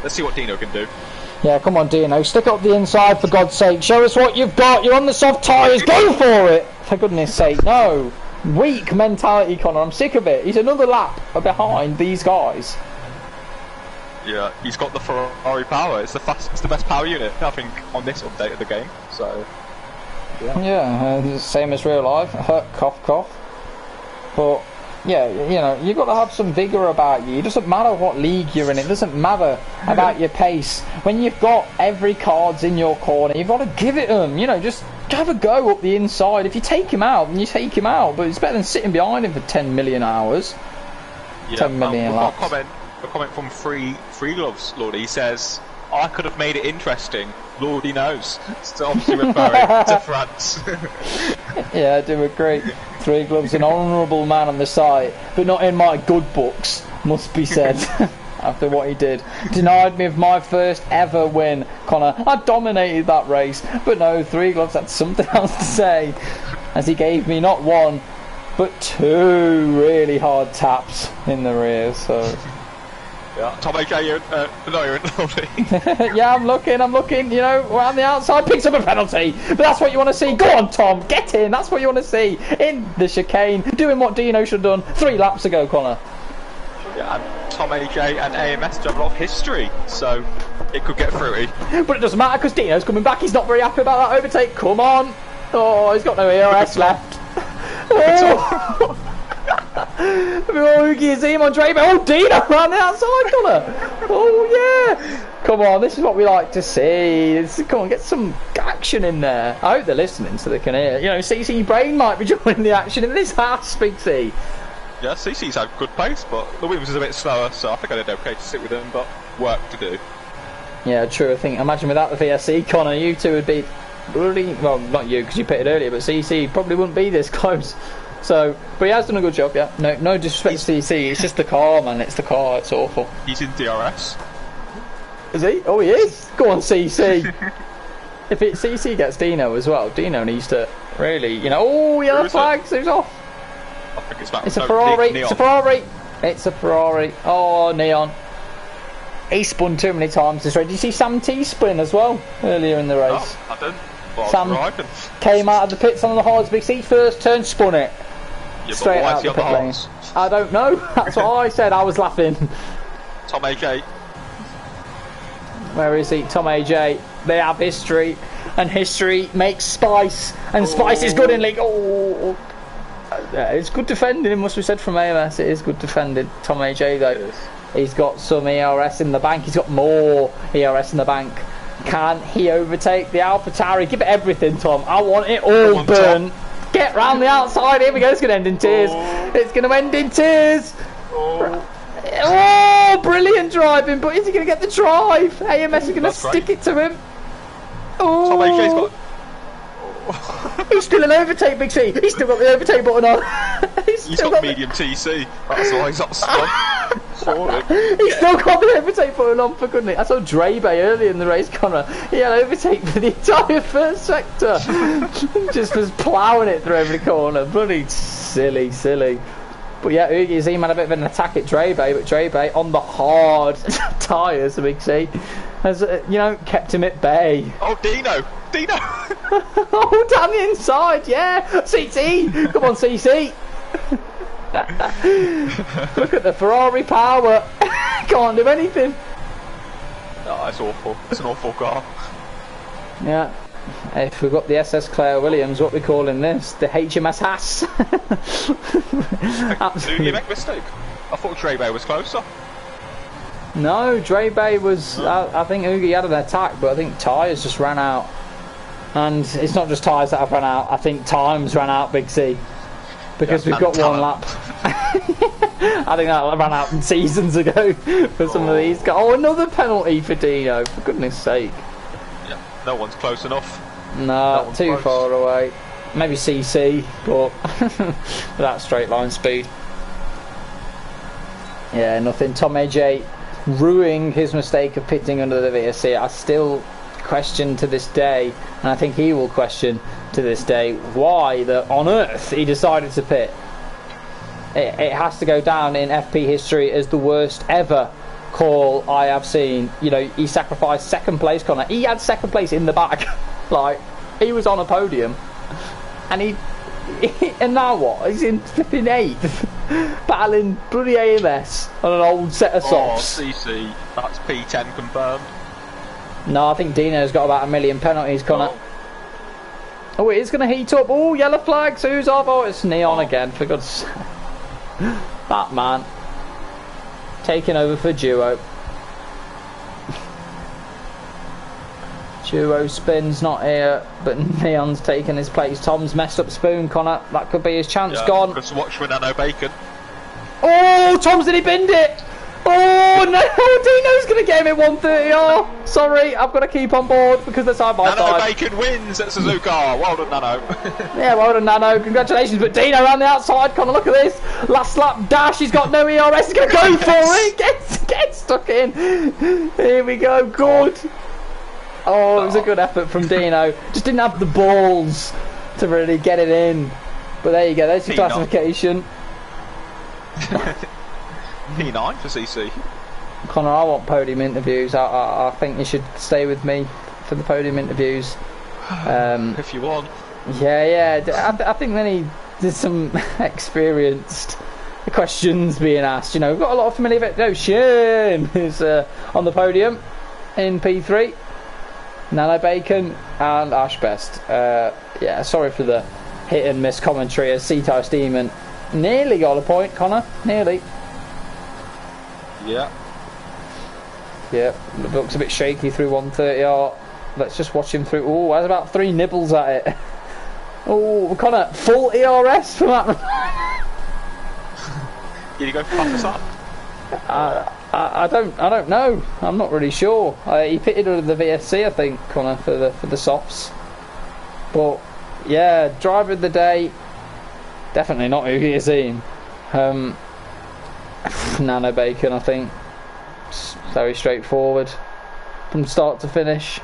let's see what Dino can do. Yeah, come on, Dino. Stick up the inside, for God's sake. Show us what you've got. You're on the soft tyres. Go for it! For goodness sake, no. Weak mentality, Connor. I'm sick of it. He's another lap behind these guys. Yeah, he's got the Ferrari power. It's the best power unit, I think, on this update of the game. So, yeah, same as real life. Cough, cough. But yeah, you know, you've got to have some vigour about you. It doesn't matter what league you're in. It doesn't matter about your pace. When you've got every card's in your corner, you've got to give it them. You know, just have a go up the inside. If you take him out, then you take him out. But it's better than sitting behind him for 10 million hours. Yeah, 10 million laps. A comment from Free Gloves, Lordy. He says, I could have made it interesting. Lordy knows. It's obviously referring to France. Yeah, I do agree. Three Gloves, an honourable man on the site, but not in my good books, must be said. After what he did. Denied me of my first ever win, Connor. I dominated that race, but no, Three Gloves had something else to say, as he gave me not one, but 2 really hard taps in the rear, so... Yeah, Tom AJ, you're in Lordy. Yeah, I'm looking, you know, around the outside, picks up a penalty, but that's what you want to see. Go on, Tom, get in, that's what you want to see. In the chicane, doing what Dino should have done 3 laps ago, Connor. Yeah, and Tom AJ and AMS do have a lot of history, so it could get fruity. But it doesn't matter because Dino's coming back, he's not very happy about that overtake, come on. Oh, he's got no ERS left. Oh. Oh, you can see him on Draper. Oh, Dino around the outside, Connor. Oh, yeah. Come on, this is what we like to see. Come on, get some action in there. I hope they're listening so they can hear. You know, CC Brain might be joining the action in this house, Big C. Yeah, CC's had good pace, but the Williams is a bit slower, so I think I did okay to sit with him, but work to do. Yeah, true. I think, imagine without the VSC, Connor, you two would be really, well, not you because you pitted earlier, but CC probably wouldn't be this close. So, but he has done a good job, yeah. No disrespect to CC, it's just the car, man. It's the car, it's awful. He's in DRS. Is he? Oh, he is? Go on, CC. If CC gets Dino as well, Dino needs to really, you know. Oh, yellow flags, who's off? I think it's back. It's a Ferrari, it's a Ferrari. It's a Ferrari. Oh, Neon. He spun too many times this race. Did you see Sam T spin as well earlier in the race? Oh, I didn't. Sam came out of the pits on the hards. Big C first turn, spun it. Yeah, Straight out the pit lane. I don't know. That's what I said. I was laughing. Tom AJ. Where is he? Tom AJ. They have history, and history makes spice, and spice is good in league. Oh, it's good defending. It must be said from AMS. It is good defending. Tom AJ though, he's got some ERS in the bank. He's got more ERS in the bank. Can he overtake the AlphaTauri? Give it everything, Tom. I want it all burnt. Get round the outside. Here we go. It's going to end in tears. It's going to end in tears. Oh, brilliant driving, but is he going to get the drive? AMS is going to stick it to him. Oh, Tom AJ's got... He's still an overtake, Big C. He's still got the overtake button on. He's got medium TC. That's why he's upset. He's still got the overtake button on, for goodness. I saw Drabe early in the race, Connor. He had overtake for the entire first sector. Just was ploughing it through every corner. Bloody silly. But yeah, Ugi Zim had a bit of an attack at Drabe, but Drabe on the hard tyres, the Big C, has kept him at bay. Oh, Dino! Oh, down the inside, yeah. CT, come on, CC. Look at the Ferrari power. Can't do anything. Oh, it's awful. It's an awful car. Yeah. If we've got the SS Claire Williams, what are we calling this? The HMS Haas. Absolutely. You make a mistake. I thought Drabe was closer. No, Drabe was... I think Ugi had an attack, but I think tyres just ran out. And it's not just tyres that have run out, I think times ran out, Big C. Because we've got one lap. I think that ran out seasons ago for some of these guys. Oh, another penalty for Dino, for goodness sake. Yeah, no one's close enough. No, too far away. Maybe CC, but without straight line speed. Yeah, nothing. Tom AJ ruining his mistake of pitting under the VSC. I still question to this day, and I think he will question to this day, why on earth he decided to pit. It has to go down in FP history as the worst ever call I have seen. He sacrificed second place, Connor. He had second place in the back. Like, he was on a podium, and and now what? He's in flipping 8th, battling bloody AMS on an old set of softs. Oh, CC, that's P10 confirmed. No, I think Dino's got about 1 million penalties, Connor. Oh, it is going to heat up. Oh, yellow flags. Who's off? Oh, it's Neon again, for God's sake. That man. Taking over for Duo. Duo spins not here, but Neon's taking his place. Tom's messed up spoon, Connor. That could be his chance gone. Just watch for Nano Bacon. Oh, Tom's did he binned it? Oh no, Dino's going to get him at 130. Oh, sorry, I've got to keep on board because they're side by side. Nano Bacon wins at Suzuka. Well done, Nano. Yeah, well done, Nano. Congratulations. But Dino around the outside. Connor, look at this. Last lap dash. He's got no ERS. He's going to go for it. Get stuck in. Here we go. Good. Oh, it was a good effort from Dino. Just didn't have the balls to really get it in. But there you go. There's your classification. P9 for CC. Connor, I want podium interviews. I think you should stay with me for the podium interviews. If you want. Yeah. I think they need some experienced questions being asked. We've got a lot of familiar. No, Shane is on the podium in P3. Nano Bacon and Ash Best. Yeah, sorry for the hit and miss commentary as C-Type Demon nearly got a point, Connor. Nearly. Yeah. Yeah, the looks a bit shaky through 130R. Let's just watch him through. Oh, has about 3 nibbles at it. Oh, Connor, full ERS from that. Did he go fast up? I don't know. I'm not really sure. He pitted under the VSC, I think, Connor, for the softs. But yeah, driver of the day, definitely not Ugi Azim. Nano Bacon, I think. It's very straightforward from start to finish.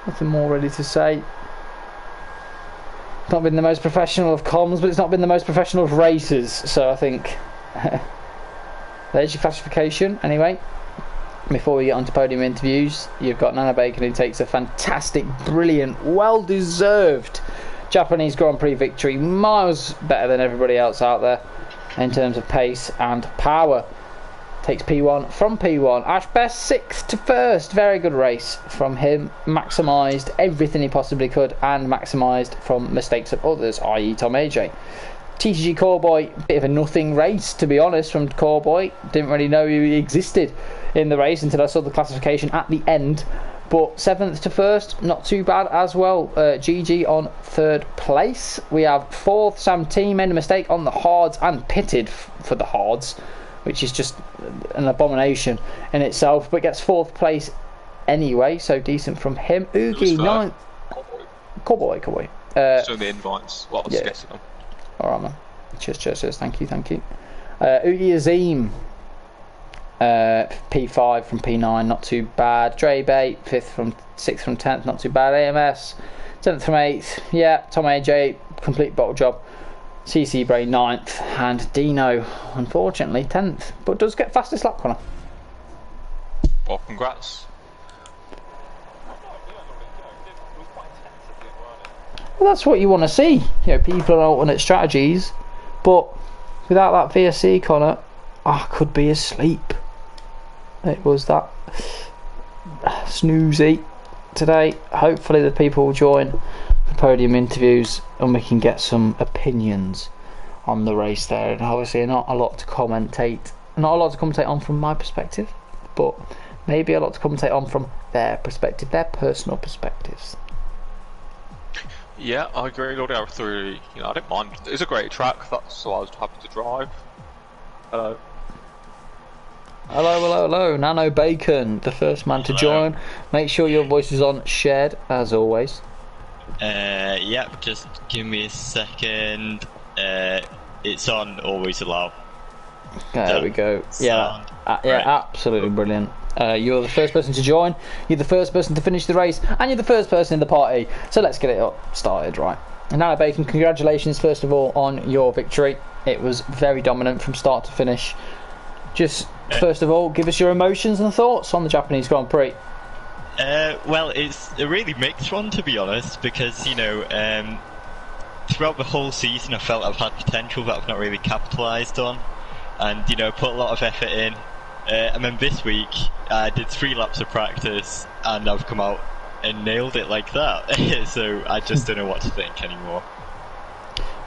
Nothing more really to say. It's not been the most professional of comms, but it's not been the most professional of races. So I think there's your classification. Anyway, before we get on to podium interviews, you've got Nana Bacon, who takes a fantastic, brilliant, well-deserved Japanese Grand Prix victory, miles better than everybody else out there in terms of pace and power. Takes P1 from P1. Ash Best 6th to 1st. Very good race from him. Maximised everything he possibly could and maximised from mistakes of others, i.e. Tom AJ. TCG Callboy, bit of a nothing race, to be honest, from Callboy. Didn't really know he existed in the race until I saw the classification at the end. But 7th to 1st, not too bad as well. GG on 3rd place. We have 4th, Sam T, made a mistake on the hards and pitted for the hards, which is just an abomination in itself, but gets 4th place anyway, so decent from him. Oogie, 9th. Callboy. Show the invites. Well, I was guessing them. Alright, man. Cheers. Thank you. Oogie Azim, P5 from P9, not too bad. Dre Bait, 6th from 10th, not too bad. AMS, 7th from 8th. Yeah, Tom AJ, complete bottle job. CC Bray 9th, and Dino, unfortunately, 10th, but does get fastest lap corner. Well, congrats. Well, that's what you want to see. You know, people on alternate strategies, but without that VSC corner, I could be asleep. It was that snoozy today. Hopefully the people will join the podium interviews and we can get some opinions on the race there. And obviously not a lot to commentate on from my perspective, but maybe a lot to commentate on from their perspective, their personal perspectives. Yeah, I agree. Lordy, I didn't mind. It's a great track. That's why I was happy to drive. Hello. Nano Bacon, the first man to join. Make sure your voice is on shared, as always. Yep, just give me a second. It's on always allow. There we go. Yeah, absolutely brilliant. You're the first person to join, you're the first person to finish the race, and you're the first person in the party. So let's get it started, right? And Nano Bacon, congratulations first of all on your victory. It was very dominant from start to finish. Just first of all, give us your emotions and thoughts on the Japanese Grand Prix. Well, it's a really mixed one, to be honest, because, you know, throughout the whole season I felt I've had potential that I've not really capitalised on, and, you know, put a lot of effort in. And then this week I did 3 laps of practice and I've come out and nailed it like that. So I just don't know what to think anymore.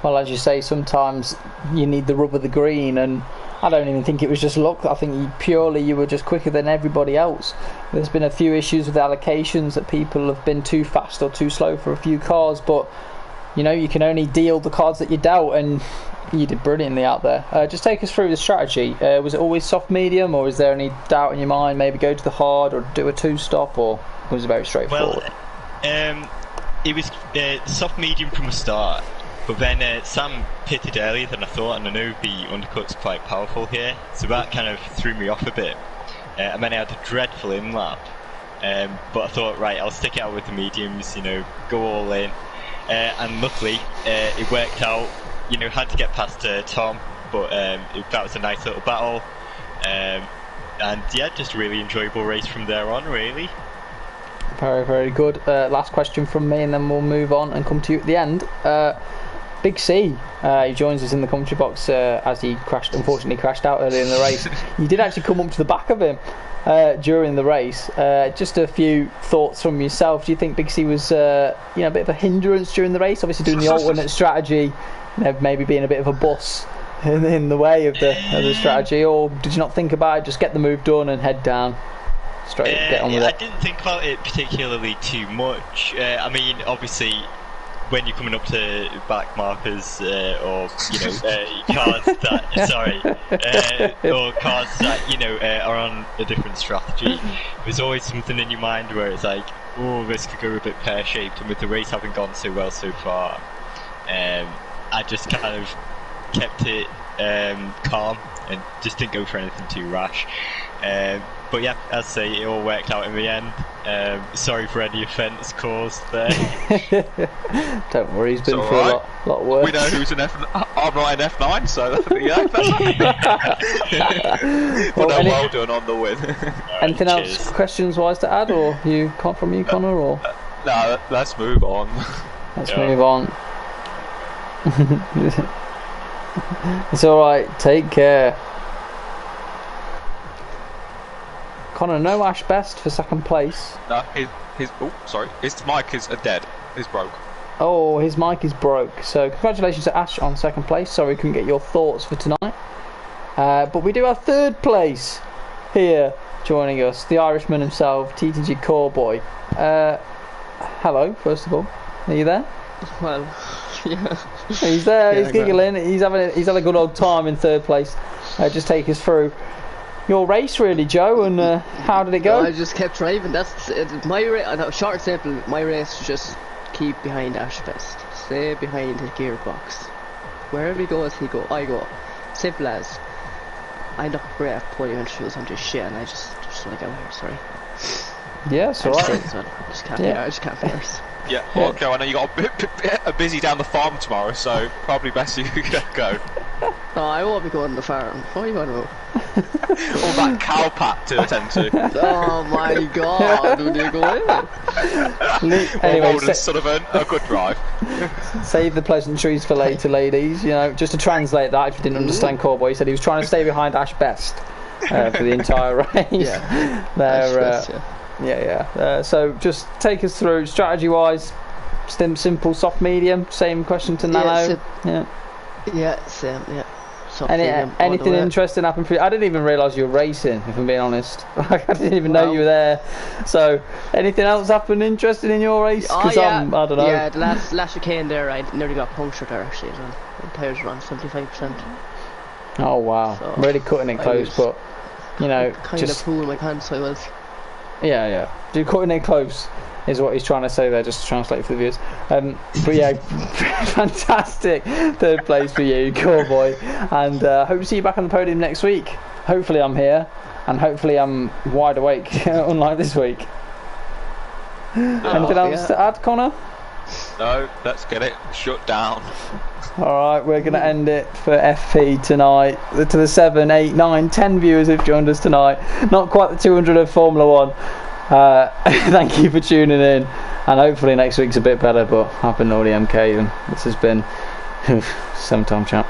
Well, as you say, sometimes you need the rub of the green, and I don't even think it was just luck. I think you were just quicker than everybody else. There's been a few issues with allocations that people have been too fast or too slow for a few cars, but you know, you can only deal the cards that you're dealt, and you did brilliantly out there. Just take us through the strategy. Was it always soft medium, or is there any doubt in your mind, maybe go to the hard or do a 2-stop, or was it very straightforward? Well, it was soft medium from the start, but then Sam pitted earlier than I thought, and I know the undercut's quite powerful here, so that kind of threw me off a bit. And then I had a dreadful in-lap, but I thought, right, I'll stick it out with the mediums, you know, go all in. And luckily, it worked out. You know, had to get past Tom, but that was a nice little battle. And yeah, just a really enjoyable race from there on, really. Very, very good. Last question from me, and then we'll move on and come to you at the end. Big C, he joins us in the commentary box as he unfortunately crashed out earlier in the race. You did actually come up to the back of him during the race. Just a few thoughts from yourself. Do you think Big C was a bit of a hindrance during the race? Obviously doing the alternate strategy, you know, maybe being a bit of a bus in the way of the strategy, or did you not think about it, just get the move done and head down straight, get on with it? I didn't think about it particularly too much. I mean, obviously when you're coming up to back markers or you know cars that or cars that you know are on a different strategy, there's always something in your mind where it's like, oh, this could go a bit pear-shaped, and with the race having gone so well so far, I just kind of kept it calm and just didn't go for anything too rash. But yeah, as I say, it all worked out in the end. Sorry for any offence caused there. Don't worry, he's been It's through alright. a lot worse. We know who's an I'm not an F9, so yeah. Well done on the win. Anything Cheers. else questions-wise to add, or from you, Connor, or? No, let's move on. Let's move on. It's alright, take care. Connor, no Ash Best for second place. No, his mic is dead. It's broke. Oh, his mic is broke. So congratulations to Ash on second place. Sorry we couldn't get your thoughts for tonight. But we do have third place here joining us, the Irishman himself, TTG Callboy. Hello, first of all. Are you there? Well, yeah. He's there, Yeah, he's giggling, he's had a good old time in third place. Just take us through your race really, Joe, and how did it go? I just kept driving. That's my race. Short and simple. My race was just keep behind Ash Best. Stay behind his gearbox. Wherever he goes, I go. Simple as. I look great at podium entries on this shit, and I just want to get out here. Sorry. Yeah, it's alright. I just can't. Yeah. I just can't finish. Yeah, okay, I know you got a busy down the farm tomorrow, so probably best you go. No, I won't be going to the farm. What are you on about? All that cow pat to attend to. Oh my god, do they go in? Anyway, sort of a good drive. save the pleasantries for later, ladies. You know, just to translate that, if you didn't understand Callboy, he said he was trying to stay behind Ash Best for the entire race. Yeah. They're, yeah. So just take us through strategy-wise. Simple, soft, medium. Same question to Nano. Yeah, same. Yeah. Anything interesting happened for you? I didn't even realise you were racing, if I'm being honest. I didn't even know you were there. So, anything else happened interesting in your race? Because I don't know. Yeah, the last chicane there, I nearly got punctured there actually as well. The tyres were on 75%. Oh wow, So, really cutting it close, but you know, kind of pooling my pants, so I was. Yeah. You're cutting it close is what he's trying to say there, just to translate for the viewers. But yeah, fantastic third place for you, Callboy, and hope to see you back on the podium next week. Hopefully I'm here, and hopefully I'm wide awake, unlike this week. Anything else to add, Connor? No, let's get it shut down. Alright, we're going to end it for FP tonight. To the 7, 8, 9, 10 viewers who've joined us tonight. Not quite the 200 of Formula 1. Thank you for tuning in, and hopefully next week's a bit better, but I've been Lordy-MK and this has been sometime chat.